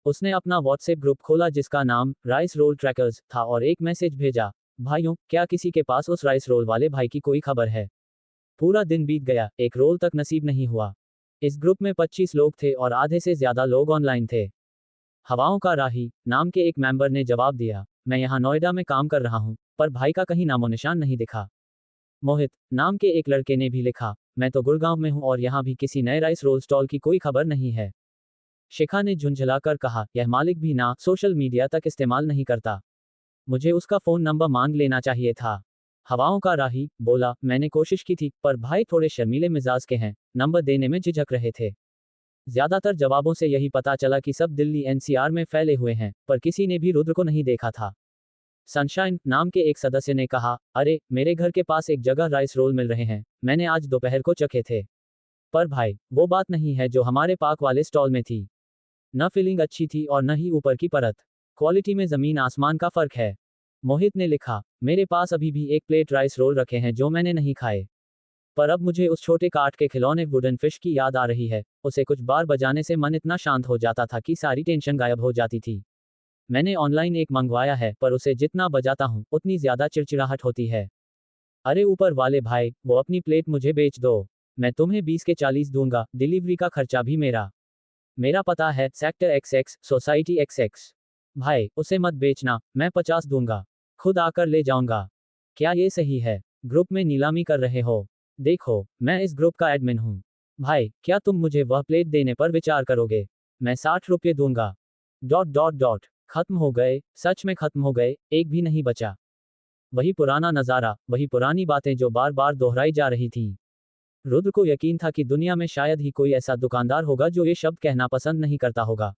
उसने अपना व्हाट्सएप ग्रुप खोला जिसका नाम राइस रोल ट्रैकर्स था और एक मैसेज भेजा। भाइयों, क्या किसी के पास उस राइस रोल वाले भाई की कोई खबर है? पूरा दिन बीत गया, एक रोल तक नसीब नहीं हुआ। इस ग्रुप में 25 लोग थे और आधे से ज्यादा लोग ऑनलाइन थे। हवाओं का राही नाम के एक मेंबर ने जवाब दिया, मैं यहाँ नोएडा में काम कर रहा हूँ, पर भाई का कहीं नामो निशान नहीं दिखा। मोहित नाम के एक लड़के ने भी लिखा, मैं तो गुड़गांव में हूँ और यहाँ भी किसी नए राइस रोल स्टॉल की कोई खबर नहीं है। शिखा ने झुंझलाकर कहा, यह मालिक भी ना सोशल मीडिया तक इस्तेमाल नहीं करता। मुझे उसका फोन नंबर मांग लेना चाहिए था। हवाओं का राही बोला, मैंने कोशिश की थी, पर भाई थोड़े शर्मीले मिजाज के हैं, नंबर देने में झिझक रहे थे। ज्यादातर जवाबों से यही पता चला कि सब दिल्ली एनसीआर में फैले हुए हैं, पर किसी ने भी रुद्र को नहीं देखा था। सनशाइन नाम के एक सदस्य ने कहा, अरे मेरे घर के पास एक जगह राइस रोल मिल रहे हैं, मैंने आज दोपहर को चखे थे। पर भाई, वो बात नहीं है जो हमारे पाक वाले स्टॉल में थी। न फीलिंग अच्छी थी और न ही ऊपर की परत। क्वालिटी में जमीन आसमान का फर्क है। मोहित ने लिखा, मेरे पास अभी भी एक प्लेट राइस रोल रखे हैं जो मैंने नहीं खाए। पर अब मुझे उस छोटे काठ के खिलौने वुडन फिश की याद आ रही है, उसे कुछ बार बजाने से मन इतना शांत हो जाता था कि सारी टेंशन गायब हो जाती थी। मैंने ऑनलाइन एक मंगवाया है, पर उसे जितना बजाता हूँ उतनी ज्यादा चिड़चिड़ाहट होती है। अरे ऊपर वाले भाई, वो अपनी प्लेट मुझे बेच दो। मैं तुम्हें 20 के 40 दूंगा, डिलीवरी का खर्चा भी मेरा। मेरा पता है सेक्टर XX, सोसाइटी XX। भाई, उसे मत बेचना, मैं 50 दूंगा। खुद आकर ले जाऊंगा। क्या ये सही है? ग्रुप में नीलामी कर रहे हो? देखो, मैं इस ग्रुप का एडमिन हूँ। भाई, क्या तुम मुझे वह प्लेट देने पर विचार करोगे? मैं 60 रुपये दूंगा। Dot dot dot. खत्म हो गए, सच में खत्म हो गए, एक भी नहीं बचा। वही पुराना नजारा, वही पुरानी बातें जो बार बार दोहराई जा रही थीं। रुद्र को यकीन था कि दुनिया में शायद ही कोई ऐसा दुकानदार होगा जो ये शब्द कहना पसंद नहीं करता होगा।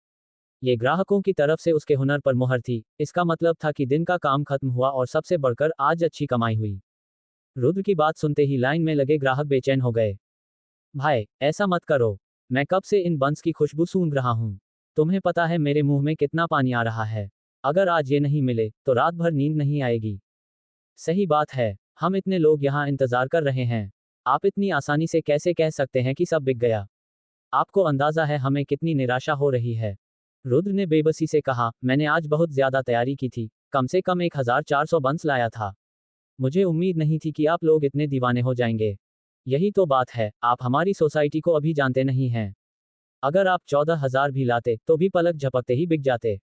ये ग्राहकों की तरफ से उसके हुनर पर मुहर थी, इसका मतलब था कि दिन का काम खत्म हुआ और सबसे बढ़कर आज अच्छी कमाई हुई। रुद्र की बात सुनते ही लाइन में लगे ग्राहक बेचैन हो गए। भाई, ऐसा मत करो, मैं कब से इन बंस की खुशबू सूंघ रहा हूँ। तुम्हें पता है मेरे मुंह में कितना पानी आ रहा है। अगर आज ये नहीं मिले तो रात भर नींद नहीं आएगी। सही बात है, हम इतने लोग यहाँ इंतजार कर रहे हैं। आप इतनी आसानी से कैसे कह सकते हैं कि सब बिक गया? आपको अंदाजा है हमें कितनी निराशा हो रही है? रुद्र ने बेबसी से कहा, मैंने आज बहुत ज्यादा तैयारी की थी, कम से कम 1400 बंस लाया था। मुझे उम्मीद नहीं थी कि आप लोग इतने दीवाने हो जाएंगे। यही तो बात है, आप हमारी सोसाइटी को अभी जानते नहीं हैं। अगर आप 14,000 भी लाते तो भी पलक झपकते ही बिक जाते।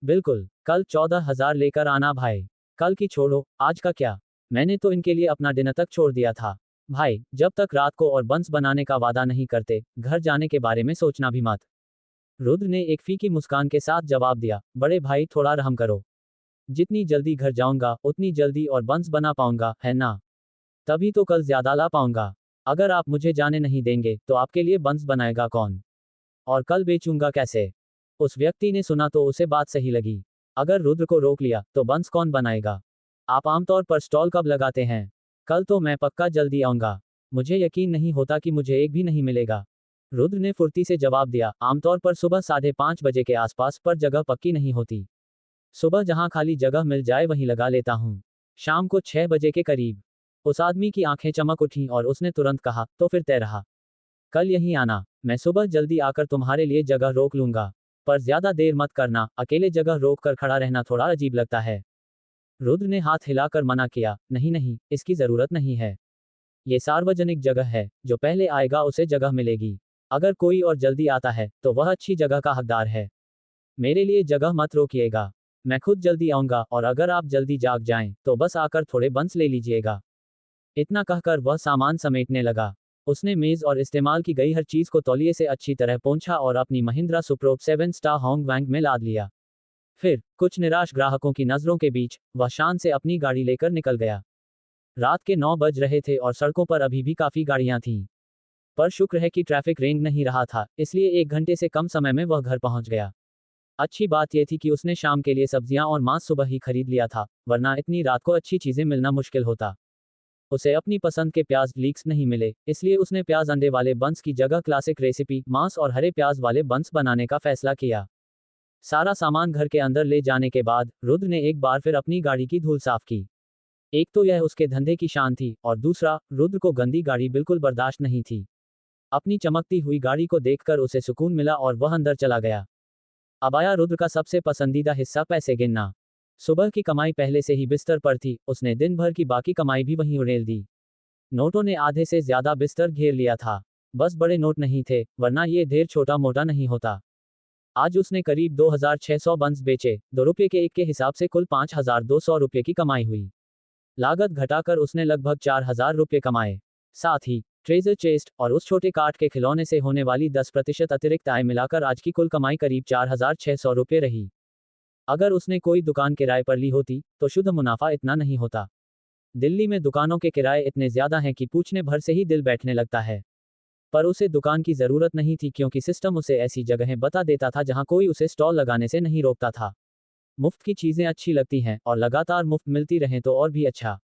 बिल्कुल, कल 14,000 लेकर आना भाई। कल की छोड़ो, आज का क्या? मैंने तो इनके लिए अपना डिनर तक छोड़ दिया था। भाई, जब तक रात को और बंस बनाने का वादा नहीं करते, घर जाने के बारे में सोचना भी मत। रुद्र ने एक फीकी मुस्कान के साथ जवाब दिया, बड़े भाई थोड़ा रहम करो। जितनी जल्दी घर जाऊंगा उतनी जल्दी और बंस बना पाऊंगा, है ना? तभी तो कल ज्यादा ला पाऊंगा। अगर आप मुझे जाने नहीं देंगे तो आपके लिए बंस बनाएगा कौन? और कल बेचूंगा कैसे? उस व्यक्ति ने सुना तो उसे बात सही लगी। अगर रुद्र को रोक लिया तो बंस कौन बनाएगा? आप आमतौर पर स्टॉल कब लगाते हैं? कल तो मैं पक्का जल्दी आऊंगा। मुझे यकीन नहीं होता कि मुझे एक भी नहीं मिलेगा। रुद्र ने फुर्ती से जवाब दिया, आमतौर पर सुबह 5:30 बजे के आसपास, पर जगह पक्की नहीं होती। सुबह जहां खाली जगह मिल जाए वहीं लगा लेता हूं। शाम को 6 बजे के करीब। उस आदमी की आंखें चमक उठीं और उसने तुरंत कहा, तो फिर तय रहा। कल यहीं आना, मैं सुबह जल्दी आकर तुम्हारे लिए जगह रोक लूंगा। पर ज्यादा देर मत करना, अकेले जगह रोक कर खड़ा रहना थोड़ा अजीब लगता है। रुद्र ने हाथ हिलाकर मना किया, नहीं नहीं, इसकी जरूरत नहीं है। ये सार्वजनिक जगह है, जो पहले आएगा उसे जगह मिलेगी। अगर कोई और जल्दी आता है तो वह अच्छी जगह का हकदार है। मेरे लिए जगह मत रोकिएगा। मैं खुद जल्दी आऊंगा, और अगर आप जल्दी जाग जाएं तो बस आकर थोड़े बंस ले लीजिएगा। इतना कहकर वह सामान समेटने लगा। उसने मेज और इस्तेमाल की गई हर चीज को तौलिए से अच्छी तरह पोंछा और अपनी महिंद्रा सुप्रो 7 स्टार होंग वैंग में लाद लिया। फिर कुछ निराश ग्राहकों की नजरों के बीच वह शान से अपनी गाड़ी लेकर निकल गया। रात के 9 बज रहे थे और सड़कों पर अभी भी काफी गाड़ियां थीं। पर शुक्र है कि ट्रैफिक रेंग नहीं रहा था, इसलिए 1 घंटे से कम समय में वह घर पहुंच गया। अच्छी बात यह थी कि उसने शाम के लिए सब्जियां और मांस सुबह ही खरीद लिया था, वरना इतनी रात को अच्छी चीजें मिलना मुश्किल होता। उसे अपनी पसंद के प्याज लीक्स नहीं मिले, इसलिए उसने प्याज अंडे वाले बंस की जगह क्लासिक रेसिपी मांस और हरे प्याज वाले बंस बनाने का फैसला किया। सारा सामान घर के अंदर ले जाने के बाद रुद्र ने एक बार फिर अपनी गाड़ी की धूल साफ की। एक तो यह उसके धंधे की शान थी, और दूसरा, रुद्र को गंदी गाड़ी बिल्कुल बर्दाश्त नहीं थी। अपनी चमकती हुई गाड़ी को देखकर उसे सुकून मिला और वह अंदर चला गया। अब आया रुद्र का सबसे पसंदीदा हिस्सा, पैसे गिनना। सुबह की कमाई पहले से ही बिस्तर पर थी, उसने दिन भर की बाकी कमाई भी वहीं उड़ेल दी। नोटों ने आधे से ज्यादा बिस्तर घेर लिया था। बस बड़े नोट नहीं थे, वरना ये ढेर छोटा मोटा नहीं होता। आज उसने करीब 2600 बंस बेचे, ₹2 के एक के हिसाब से कुल 5200 रुपये की कमाई हुई। लागत घटाकर उसने लगभग 4000 रुपये कमाए। साथ ही ट्रेजर चेस्ट और उस छोटे काठ के खिलौने से होने वाली 10% अतिरिक्त आय मिलाकर आज की कुल कमाई करीब 4600 रुपये रही। अगर उसने कोई दुकान किराए पर ली होती तो शुद्ध मुनाफा इतना नहीं होता। दिल्ली में दुकानों के किराए इतने ज्यादा हैं कि पूछने भर से ही दिल बैठने लगता है। पर उसे दुकान की जरूरत नहीं थी, क्योंकि सिस्टम उसे ऐसी जगहें बता देता था जहां कोई उसे स्टॉल लगाने से नहीं रोकता था। मुफ्त की चीजें अच्छी लगती हैं, और लगातार मुफ्त मिलती रहें तो और भी अच्छा।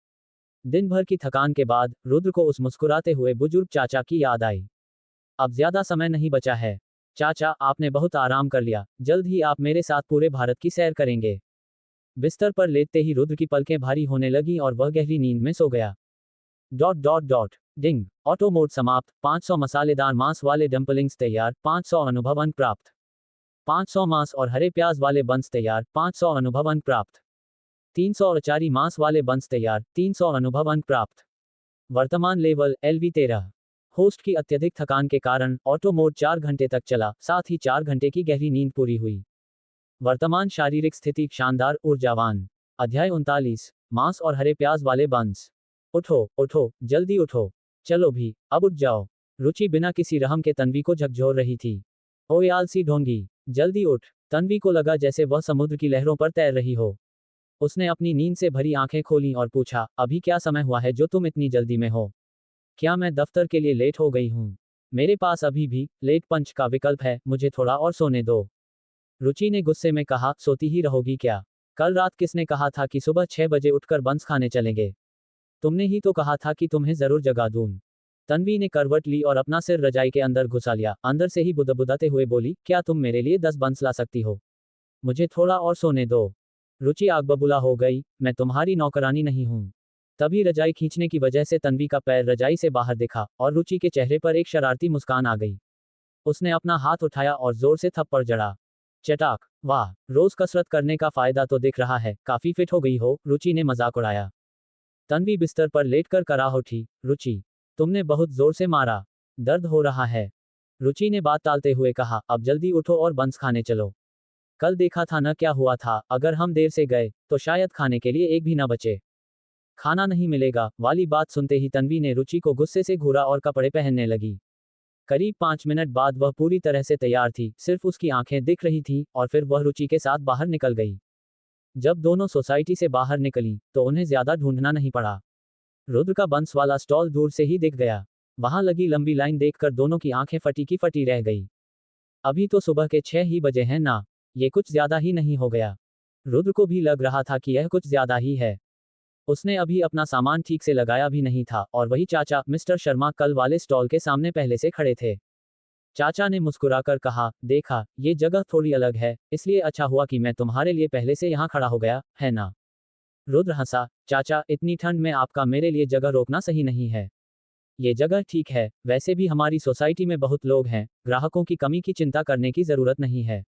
दिन भर की थकान के बाद रुद्र को उस मुस्कुराते हुए बुजुर्ग चाचा की याद आई। अब ज्यादा समय नहीं बचा है। चाचा, आपने बहुत आराम कर लिया, जल्द ही आप मेरे साथ पूरे भारत की सैर करेंगे। बिस्तर पर लेटते ही रुद्र की पलकें भारी होने लगीं और वह गहरी नींद में सो गया। डॉट डॉट डॉट डिंग, ऑटो मोड समाप्त। 500 मसालेदार मांस वाले डम्पलिंग्स तैयार, 500 अनुभव अंक प्राप्त। 500 मांस और हरे प्याज वाले बंस तैयार, 500 अनुभव अंक प्राप्त। 300 अचारी मांस वाले बंस तैयार, 300 अनुभव अंक प्राप्त। वर्तमान लेवल LV13। होस्ट की अत्यधिक थकान के कारण ऑटो मोड 4 घंटे तक चला, साथ ही 4 घंटे की गहरी नींद पूरी हुई। वर्तमान शारीरिक स्थिति शानदार, ऊर्जावान। अध्याय 39, मांस और हरे प्याज वाले बंस। उठो उठो, जल्दी उठो। चलो भी, अब उठ जाओ। रुचि बिना किसी रहम के तन्वी को झकझोर रही थी। ओए आलसी ढोंगी, जल्दी उठ। तन्वी को लगा जैसे वह समुद्र की लहरों पर तैर रही हो। उसने अपनी नींद से भरी आंखें खोलीं और पूछा, अभी क्या समय हुआ है जो तुम इतनी जल्दी में हो? क्या मैं दफ्तर के लिए लेट हो गई हूँ? मेरे पास अभी भी लेट पंच का विकल्प है, मुझे थोड़ा और सोने दो। रुचि ने गुस्से में कहा, सोती ही रहोगी क्या? कल रात किसने कहा था कि सुबह 6 बजे उठकर बंस खाने चलेंगे? तुमने ही तो कहा था कि तुम्हें जरूर जगा दूं। तन्वी ने करवट ली और अपना सिर रजाई के अंदर घुसा लिया, अंदर से ही बुदबुदाते हुए बोली, क्या तुम मेरे लिए 10 बंस ला सकती हो? मुझे थोड़ा और सोने दो। रुचि आग बबूला हो गई, मैं तुम्हारी नौकरानी नहीं हूं। तभी रजाई खींचने की वजह से तन्वी का पैर रजाई से बाहर दिखा और रुचि के चेहरे पर एक शरारती मुस्कान आ गई। उसने अपना हाथ उठाया और जोर से थप्पड़ जड़ा। चटाक, वाह, रोज कसरत करने का फायदा तो दिख रहा है, काफी फिट हो गई हो, रुचि ने मजाक उड़ाया। तन्वी बिस्तर पर लेटकर कराह उठी, रुचि, तुमने बहुत जोर से मारा, दर्द हो रहा है। रुचि ने बात टालते हुए कहा, अब जल्दी उठो और बंस खाने चलो। कल देखा था न क्या हुआ था, अगर हम देर से गए तो शायद खाने के लिए एक भी न बचे। खाना नहीं मिलेगा वाली बात सुनते ही तन्वी ने रुचि को गुस्से से घूरा और कपड़े पहनने लगी। करीब 5 मिनट बाद वह पूरी तरह से तैयार थी, सिर्फ उसकी आंखें दिख रही थीं, और फिर वह रुचि के साथ बाहर निकल गई। जब दोनों सोसाइटी से बाहर निकली तो उन्हें ज्यादा ढूंढना नहीं पड़ा। रुद्र का बंस वाला स्टॉल दूर से ही दिख गया। वहां लगी लंबी लाइन देखकर दोनों की आंखें फटी की फटी रह गई। अभी तो सुबह के 6 ही बजे हैं ना, ये कुछ ज्यादा ही नहीं हो गया। रुद्र को भी लग रहा था कि यह कुछ ज्यादा ही है। उसने अभी अपना सामान ठीक से लगाया भी नहीं था और वही चाचा मिस्टर शर्मा कल वाले स्टॉल के सामने पहले से खड़े थे। चाचा ने मुस्कुराकर कहा, देखा, ये जगह थोड़ी अलग है, इसलिए अच्छा हुआ कि मैं तुम्हारे लिए पहले से यहाँ खड़ा हो गया, है ना। रुद्र हंसा, चाचा, इतनी ठंड में आपका मेरे लिए जगह रोकना सही नहीं है। ये जगह ठीक है, वैसे भी हमारी सोसाइटी में बहुत लोग हैं, ग्राहकों की कमी की चिंता करने की जरूरत नहीं है।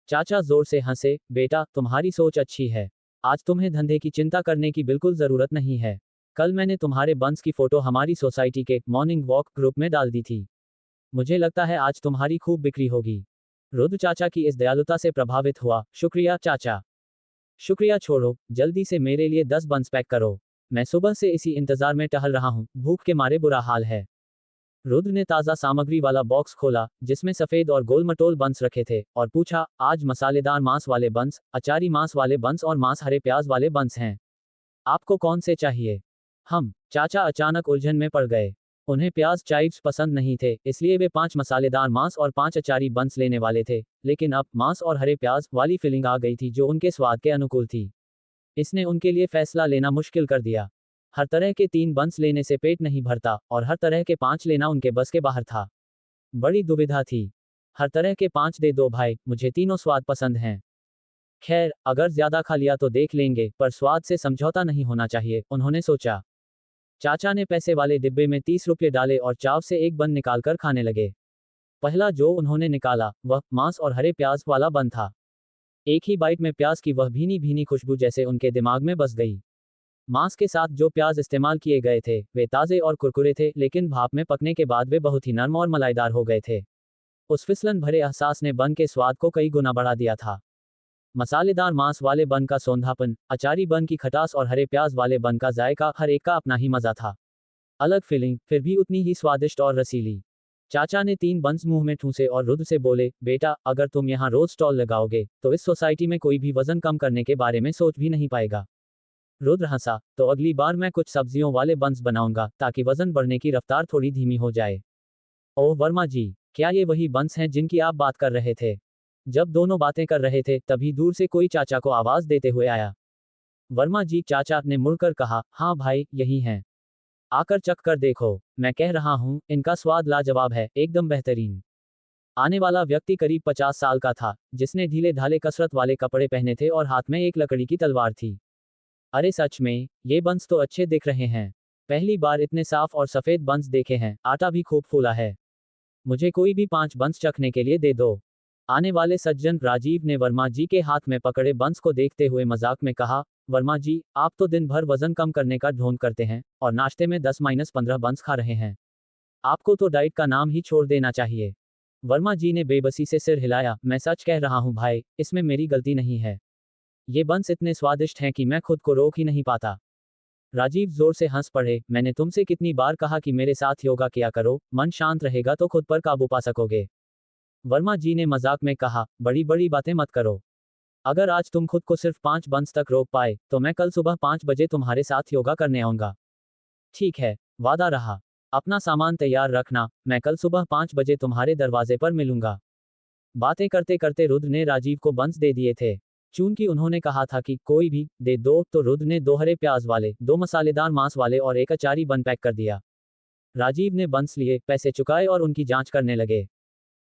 चाचा जोर से हंसे, बेटा, तुम्हारी सोच अच्छी है। आज तुम्हें धंधे की चिंता करने की बिल्कुल जरूरत नहीं है। कल मैंने तुम्हारे बंस की फोटो हमारी सोसाइटी के मॉर्निंग वॉक ग्रुप में डाल दी थी। मुझे लगता है आज तुम्हारी खूब बिक्री होगी। रुद्र चाचा की इस दयालुता से प्रभावित हुआ, शुक्रिया चाचा। शुक्रिया छोड़ो, जल्दी से मेरे लिए 10 बंस पैक करो। मैं सुबह से इसी इंतजार में टहल रहा हूँ, भूख के मारे बुरा हाल है। रुद्र ने ताज़ा सामग्री वाला बॉक्स खोला जिसमें सफ़ेद और गोल मटोल बंस रखे थे और पूछा, आज मसालेदार मांस वाले बंस, अचारी मांस वाले बंस और मांस हरे प्याज वाले बंस हैं। आपको कौन से चाहिए? हम चाचा अचानक उलझन में पड़ गए। उन्हें प्याज चाइव्स पसंद नहीं थे, इसलिए वे 5 मसालेदार मांस और 5 अचारी बंस लेने वाले थे, लेकिन अब मांस और हरे प्याज वाली फीलिंग आ गई थी जो उनके स्वाद के अनुकूल थी। इसने उनके लिए फैसला लेना मुश्किल कर दिया। हर तरह के 3 बंस लेने से पेट नहीं भरता और हर तरह के 5 लेना उनके बस के बाहर था। बड़ी दुविधा थी। हर तरह के 5 दे दो भाई, मुझे तीनों स्वाद पसंद हैं। खैर, अगर ज्यादा खा लिया तो देख लेंगे, पर स्वाद से समझौता नहीं होना चाहिए, उन्होंने सोचा। चाचा ने पैसे वाले डिब्बे में 30 रुपये डाले और चाव से एक बन निकालकर खाने लगे। पहला जो उन्होंने निकाला वह मांस और हरे प्याज वाला बन था। एक ही बाइट में प्याज की वह भीनी भीनी खुशबू जैसे उनके दिमाग में बस गई। मांस के साथ जो प्याज इस्तेमाल किए गए थे वे ताज़े और कुरकुरे थे, लेकिन भाप में पकने के बाद वे बहुत ही नरम और मलाईदार हो गए थे। उस फिसलन भरे एहसास ने बन के स्वाद को कई गुना बढ़ा दिया था। मसालेदार मांस वाले बन का सौंधापन, अचारी बन की खटास और हरे प्याज वाले बन का जायका, हर एक का अपना ही मजा था। अलग फीलिंग, फिर भी उतनी ही स्वादिष्ट और रसीली। चाचा ने 3 बंस मुंह में ठूंसे और रुद्र से बोले, बेटा, अगर तुम यहाँ रोज स्टॉल लगाओगे तो इस सोसाइटी में कोई भी वजन कम करने के बारे में सोच भी नहीं पाएगा। रुद्र हंसा, तो अगली बार मैं कुछ सब्जियों वाले बंस बनाऊंगा ताकि वजन बढ़ने की रफ्तार थोड़ी धीमी हो जाए। ओह वर्मा जी, क्या ये वही बंस हैं जिनकी आप बात कर रहे थे? जब दोनों बातें कर रहे थे तभी दूर से कोई चाचा को आवाज देते हुए आया। वर्मा जी, चाचा ने मुड़कर कहा, हाँ भाई, यही हैं। आकर चख कर देखो, मैं कह रहा हूँ, इनका स्वाद लाजवाब है, एकदम बेहतरीन। आने वाला व्यक्ति करीब 50 साल का था, जिसने ढीले ढाले कसरत वाले कपड़े पहने थे और हाथ में एक लकड़ी की तलवार थी। अरे सच में, ये बंस तो अच्छे दिख रहे हैं। पहली बार इतने साफ और सफेद बंस देखे हैं, आटा भी खूब फूला है। मुझे कोई भी 5 बंस चखने के लिए दे दो। आने वाले सज्जन राजीव ने वर्मा जी के हाथ में पकड़े बंस को देखते हुए मजाक में कहा, वर्मा जी, आप तो दिन भर वजन कम करने का ढोंग करते हैं और नाश्ते में 10-15 बंस खा रहे हैं। आपको तो डाइट का नाम ही छोड़ देना चाहिए। वर्मा जी ने बेबसी से सिर हिलाया, मैं सच कह रहा हूँ भाई, इसमें मेरी गलती नहीं है। ये बंस इतने स्वादिष्ट हैं कि मैं खुद को रोक ही नहीं पाता। राजीव जोर से हंस पड़े, मैंने तुमसे कितनी बार कहा कि मेरे साथ योगा किया करो, मन शांत रहेगा तो खुद पर काबू पा सकोगे। वर्मा जी ने मजाक में कहा, बड़ी बड़ी बातें मत करो। अगर आज तुम खुद को सिर्फ 5 बंस तक रोक पाए तो मैं कल सुबह 5 बजे तुम्हारे साथ योगा करने आऊंगा। ठीक है, वादा रहा। अपना सामान तैयार रखना, मैं कल सुबह 5 बजे तुम्हारे दरवाजे पर मिलूंगा। बातें करते करते रुद्र ने राजीव को बंस दे दिए थे। चूंकि उन्होंने कहा था कि कोई भी दे दो, तो रुद्र ने 2 हरे प्याज वाले, 2 मसालेदार मांस वाले और एक अचारी बन पैक कर दिया। राजीव ने बंस लिए, पैसे चुकाए और उनकी जांच करने लगे।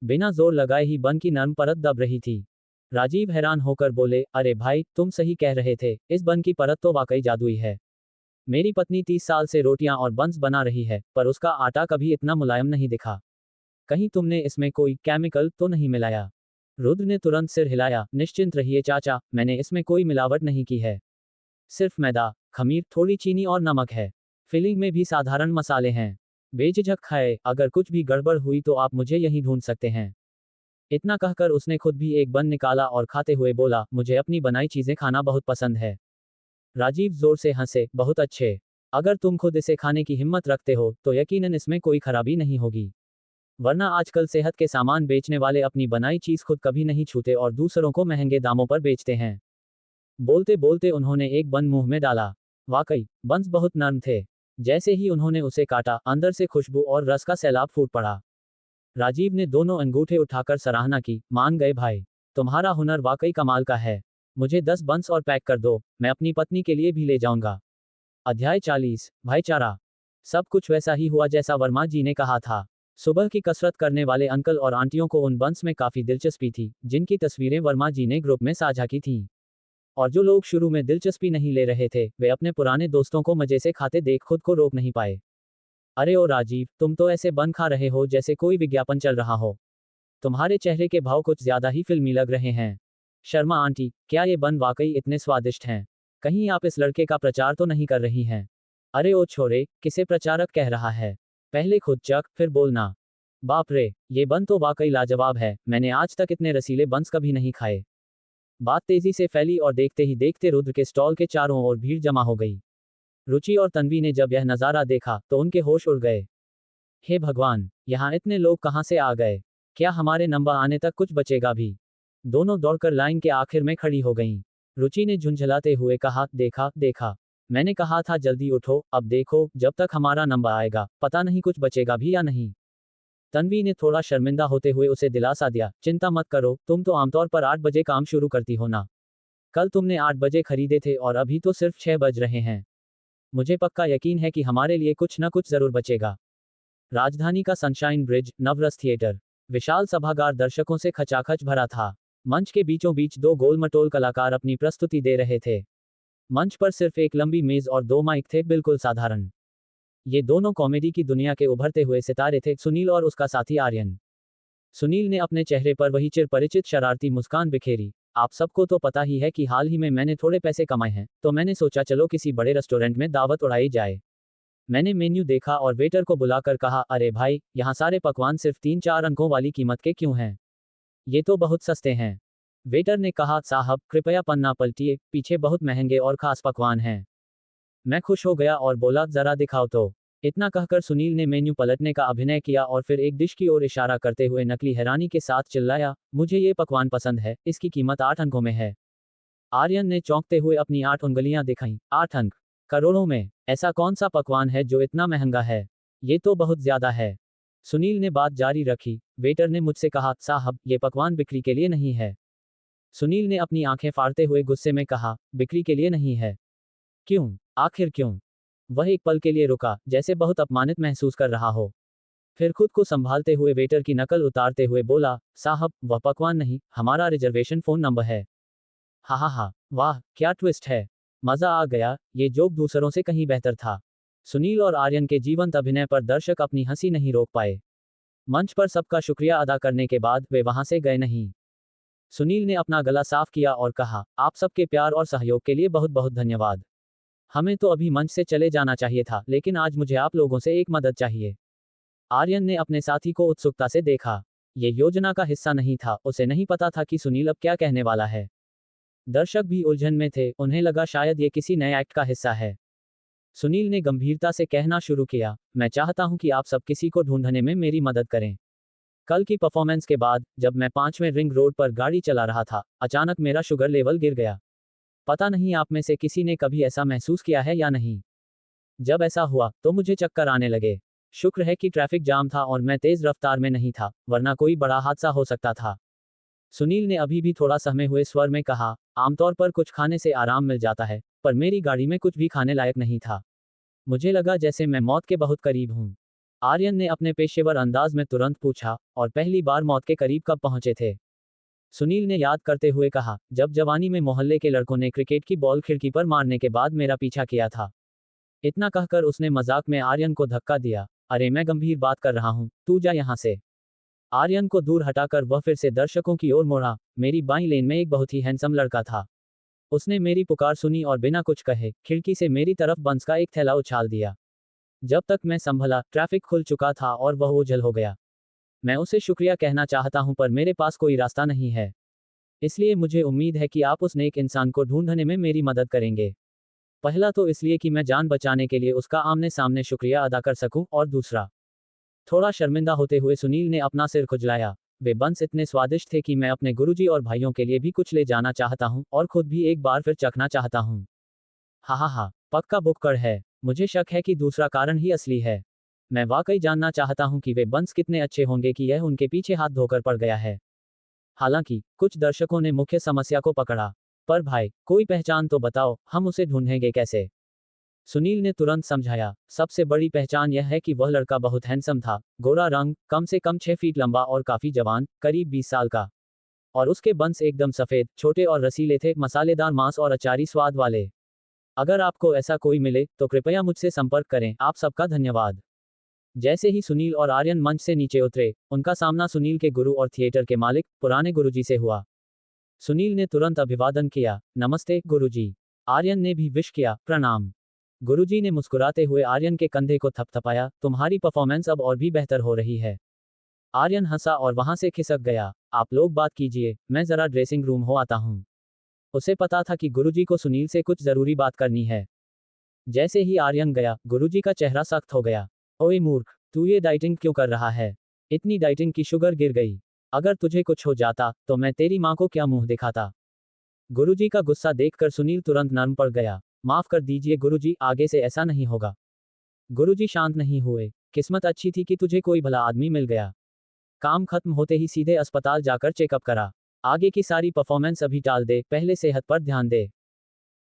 बिना जोर लगाए ही बन की नरम परत दब रही थी। राजीव हैरान होकर बोले, अरे भाई, तुम सही कह रहे थे, इस बन की परत तो वाकई जादुई है। मेरी पत्नी 30 साल से रोटियां और बंस बना रही है, पर उसका आटा कभी इतना मुलायम नहीं दिखा। कहीं तुमने इसमें कोई केमिकल तो नहीं मिलाया? रुद्र ने तुरंत सिर हिलाया, निश्चिंत रहिए चाचा, मैंने इसमें कोई मिलावट नहीं की है। सिर्फ मैदा, खमीर, थोड़ी चीनी और नमक है। फिलिंग में भी साधारण मसाले हैं। बेझिझक खाए, अगर कुछ भी गड़बड़ हुई तो आप मुझे यहीं ढूंढ सकते हैं। इतना कहकर उसने खुद भी एक बन निकाला और खाते हुए बोला, मुझे अपनी बनाई चीजें खाना बहुत पसंद है। राजीव जोर से हंसे, बहुत अच्छे। अगर तुम खुद इसे खाने की हिम्मत रखते हो तो यकीनन इसमें कोई खराबी नहीं होगी। वरना आजकल सेहत के सामान बेचने वाले अपनी बनाई चीज खुद कभी नहीं छूते और दूसरों को महंगे दामों पर बेचते हैं। बोलते बोलते उन्होंने एक बन मुंह में डाला। वाकई बंस बहुत नर्म थे। जैसे ही उन्होंने उसे काटा, अंदर से खुशबू और रस का सैलाब फूट पड़ा। राजीव ने दोनों अंगूठे उठाकर सराहना की। मान गए भाई, तुम्हारा हुनर वाकई कमाल का है। मुझे 10 बंस और पैक कर दो, मैं अपनी पत्नी के लिए भी ले जाऊंगा। अध्याय 40 भाईचारा। सब कुछ वैसा ही हुआ जैसा वर्मा जी ने कहा था। सुबह की कसरत करने वाले अंकल और आंटियों को उन बंस में काफी दिलचस्पी थी, जिनकी तस्वीरें वर्मा जी ने ग्रुप में साझा की थीं। और जो लोग शुरू में दिलचस्पी नहीं ले रहे थे, वे अपने पुराने दोस्तों को मजे से खाते देख खुद को रोक नहीं पाए। अरे ओ राजीव, तुम तो ऐसे बन खा रहे हो जैसे कोई विज्ञापन चल रहा हो। तुम्हारे चेहरे के भाव कुछ ज्यादा ही फिल्मी लग रहे हैं। शर्मा आंटी, क्या ये बन वाकई इतने स्वादिष्ट हैं? कहीं आप इस लड़के का प्रचार तो नहीं कर रही हैं? अरे ओ छोरे, किसे प्रचारक कह रहा है? पहले खुद चख, फिर बोलना। बाप रे, ये बन तो वाकई लाजवाब है, मैंने आज तक इतने रसीले बंस कभी नहीं खाए। बात तेजी से फैली और देखते ही देखते रुद्र के स्टॉल के चारों ओर भीड़ जमा हो गई। रुचि और तन्वी ने जब यह नज़ारा देखा तो उनके होश उड़ गए। हे भगवान, यहाँ इतने लोग कहाँ से आ गए? क्या हमारे नंबर आने तक कुछ बचेगा भी? दोनों दौड़कर लाइन के आखिर में खड़ी हो गईं। रुचि ने झुंझलाते हुए कहा, देखा देखा, मैंने कहा था जल्दी उठो, अब देखो, जब तक हमारा नंबर आएगा पता नहीं कुछ बचेगा भी या नहीं। तन्वी ने थोड़ा शर्मिंदा होते हुए उसे दिलासा दिया, चिंता मत करो, तुम तो आमतौर पर 8 बजे काम शुरू करती हो ना। कल तुमने 8 बजे खरीदे थे और अभी तो सिर्फ 6 बज रहे हैं। मुझे पक्का यकीन है कि हमारे लिए कुछ न कुछ जरूर बचेगा। राजधानी का सनशाइन ब्रिज, नवरस थिएटर। विशाल सभागार दर्शकों से खचाखच भरा था। मंच के बीचों बीच 2 गोलमटोल कलाकार अपनी प्रस्तुति दे रहे थे। मंच पर सिर्फ एक लंबी मेज और 2 माइक थे, बिल्कुल साधारण। ये दोनों कॉमेडी की दुनिया के उभरते हुए सितारे थे, सुनील और उसका साथी आर्यन। सुनील ने अपने चेहरे पर वही चिर परिचित शरारती मुस्कान बिखेरी। आप सबको तो पता ही है कि हाल ही में मैंने थोड़े पैसे कमाए हैं, तो मैंने सोचा चलो किसी बड़े रेस्टोरेंट में दावत उड़ाई जाए। मैंने मेन्यू देखा और वेटर को बुलाकर कहा, अरे भाई, यहाँ सारे पकवान सिर्फ 3-4 अंकों वाली कीमत के क्यों हैं? ये तो बहुत सस्ते हैं। वेटर ने कहा, साहब कृपया पन्ना पलटिए, पीछे बहुत महंगे और खास पकवान हैं। मैं खुश हो गया और बोला, जरा दिखाओ तो। इतना कहकर सुनील ने मेन्यू पलटने का अभिनय किया और फिर एक डिश की ओर इशारा करते हुए नकली हैरानी के साथ चिल्लाया, मुझे ये पकवान पसंद है, इसकी कीमत 8 अंकों में है। आर्यन ने चौंकते हुए अपनी 8 उंगलियां दिखाईं। 8 अंक? करोड़ों में? ऐसा कौन सा पकवान है जो इतना महंगा है? ये तो बहुत ज्यादा है। सुनील ने बात जारी रखी, वेटर ने मुझसे कहा, साहब ये पकवान बिक्री के लिए नहीं है। सुनील ने अपनी आंखें फाड़ते हुए गुस्से में कहा, बिक्री के लिए नहीं है? क्यों? आखिर क्यों? वह एक पल के लिए रुका, जैसे बहुत अपमानित महसूस कर रहा हो। फिर खुद को संभालते हुए वेटर की नकल उतारते हुए बोला, साहब वह पकवान नहीं, हमारा रिजर्वेशन फोन नंबर है। हा हा हा, वाह क्या ट्विस्ट है। मजा आ गया, ये जोक दूसरों से कहीं बेहतर था। सुनील और आर्यन के जीवंत अभिनय पर दर्शक अपनी हंसी नहीं रोक पाए। मंच पर सबका शुक्रिया अदा करने के बाद वे वहां से गए नहीं। सुनील ने अपना गला साफ किया और कहा, आप सबके प्यार और सहयोग के लिए बहुत बहुत धन्यवाद। हमें तो अभी मंच से चले जाना चाहिए था, लेकिन आज मुझे आप लोगों से एक मदद चाहिए। आर्यन ने अपने साथी को उत्सुकता से देखा। ये योजना का हिस्सा नहीं था, उसे नहीं पता था कि सुनील अब क्या कहने वाला है। दर्शक भी उलझन में थे, उन्हें लगा शायद ये किसी नए एक्ट का हिस्सा है। सुनील ने गंभीरता से कहना शुरू किया, मैं चाहता हूं कि आप सब किसी को ढूंढने में मेरी मदद करें। कल की परफॉर्मेंस के बाद जब मैं 5वें रिंग रोड पर गाड़ी चला रहा था, अचानक मेरा शुगर लेवल गिर गया। पता नहीं आप में से किसी ने कभी ऐसा महसूस किया है या नहीं। जब ऐसा हुआ तो मुझे चक्कर आने लगे। शुक्र है कि ट्रैफिक जाम था और मैं तेज रफ्तार में नहीं था, वरना कोई बड़ा हादसा हो सकता था। सुनील ने अभी भी थोड़ा सहमे हुए स्वर में कहा, आमतौर पर कुछ खाने से आराम मिल जाता है, पर मेरी गाड़ी में कुछ भी खाने लायक नहीं था। मुझे लगा जैसे मैं मौत के बहुत करीब हूं। आर्यन ने अपने पेशेवर अंदाज में तुरंत पूछा, और पहली बार मौत के करीब कब पहुंचे थे? सुनील ने याद करते हुए कहा, जब जवानी में मोहल्ले के लड़कों ने क्रिकेट की बॉल खिड़की पर मारने के बाद मेरा पीछा किया था। इतना कहकर उसने मजाक में आर्यन को धक्का दिया। अरे मैं गंभीर बात कर रहा हूं, तू जा यहां से। आर्यन को दूर हटाकर वह फिर से दर्शकों की ओर मुड़ा। मेरी बाईं लेन में एक बहुत ही हैंडसम लड़का था। उसने मेरी पुकार सुनी और बिना कुछ कहे खिड़की से मेरी तरफ बंस का एक थैला उछाल दिया। जब तक मैं संभला, ट्रैफिक खुल चुका था और वह ओझल हो गया। मैं उसे शुक्रिया कहना चाहता हूं, पर मेरे पास कोई रास्ता नहीं है। इसलिए मुझे उम्मीद है कि आप उस नेक इंसान को ढूंढने में मेरी मदद करेंगे। पहला तो इसलिए कि मैं जान बचाने के लिए उसका आमने सामने शुक्रिया अदा कर सकूं, और दूसरा, थोड़ा शर्मिंदा होते हुए सुनील ने अपना सिर खुजलाया। वे बंस इतने स्वादिष्ट थे कि मैं अपने गुरुजी और भाइयों के लिए भी कुछ ले जाना चाहता हूँ और खुद भी एक बार फिर चखना चाहता हूँ। हा, पक्का बुक्कड़ है। मुझे शक है कि दूसरा कारण ही असली है। मैं वाकई जानना चाहता हूँ कि वे बंस कितने अच्छे होंगे कि यह उनके पीछे हाथ धोकर पड़ गया है। हालांकि कुछ दर्शकों ने मुख्य समस्या को पकड़ा। पर भाई, कोई पहचान तो बताओ, हम उसे ढूंढेंगे कैसे? सुनील ने तुरंत समझाया, सबसे बड़ी पहचान यह है कि वह लड़का बहुत हैंडसम था, गोरा रंग, कम से कम 6 फीट लंबा और काफी जवान, करीब 20 साल का। और उसके बंस एकदम सफेद, छोटे और रसीले थे, मसालेदार मांस और अचारी स्वाद वाले। अगर आपको ऐसा कोई मिले तो कृपया मुझसे संपर्क करें। आप सबका धन्यवाद। जैसे ही सुनील और आर्यन मंच से नीचे उतरे, उनका सामना सुनील के गुरु और थिएटर के मालिक, पुराने गुरुजी से हुआ। सुनील ने तुरंत अभिवादन किया, नमस्ते गुरुजी। आर्यन ने भी विश किया, प्रणाम। गुरुजी ने मुस्कुराते हुए आर्यन के कंधे को थपथपाया, तुम्हारी परफॉर्मेंस अब और भी बेहतर हो रही है। आर्यन हंसा और वहां से खिसक गया। आप लोग बात कीजिए, मैं जरा ड्रेसिंग रूम हो आता हूँ। उसे पता था कि गुरुजी को सुनील से कुछ जरूरी बात करनी है। जैसे ही आर्यन गया, गुरुजी का चेहरा सख्त हो गया। ओए मूर्ख, तू ये डाइटिंग क्यों कर रहा है? इतनी डाइटिंग की शुगर गिर गई। अगर तुझे कुछ हो जाता तो मैं तेरी माँ को क्या मुंह दिखाता? गुरुजी का गुस्सा देखकर सुनील तुरंत नर्म पड़ गया। माफ कर दीजिए गुरुजी, आगे से ऐसा नहीं होगा। गुरुजी शांत नहीं हुए। किस्मत अच्छी थी कि तुझे कोई भला आदमी मिल गया। काम खत्म होते ही सीधे अस्पताल जाकर चेकअप करा। आगे की सारी परफॉर्मेंस अभी टाल दे, पहले सेहत पर ध्यान दे।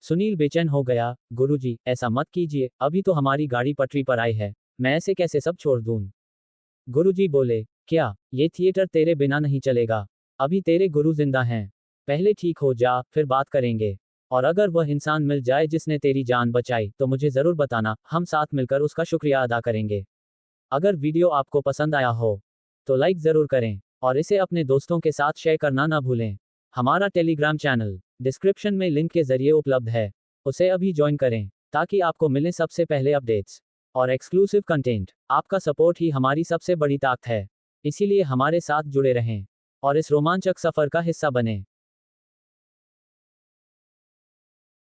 सुनील बेचैन हो गया, गुरुजी, ऐसा मत कीजिए, अभी तो हमारी गाड़ी पटरी पर आई है, मैं ऐसे कैसे सब छोड़ दूं? गुरुजी बोले, क्या, ये थिएटर तेरे बिना नहीं चलेगा? अभी तेरे गुरु जिंदा हैं। पहले ठीक हो जा, फिर बात करेंगे। और अगर वह इंसान मिल जाए जिसने तेरी जान बचाई, तो मुझे जरूर बताना, हम साथ मिलकर उसका शुक्रिया अदा करेंगे। अगर वीडियो आपको पसंद आया हो तो लाइक जरूर करें और इसे अपने दोस्तों के साथ शेयर करना ना भूलें। हमारा टेलीग्राम चैनल डिस्क्रिप्शन में लिंक के जरिए उपलब्ध है, उसे अभी ज्वाइन करें ताकि आपको मिले सबसे पहले अपडेट्स और एक्सक्लूसिव कंटेंट। आपका सपोर्ट ही हमारी सबसे बड़ी ताकत है, इसीलिए हमारे साथ जुड़े रहें और इस रोमांचक सफर का हिस्सा बनें।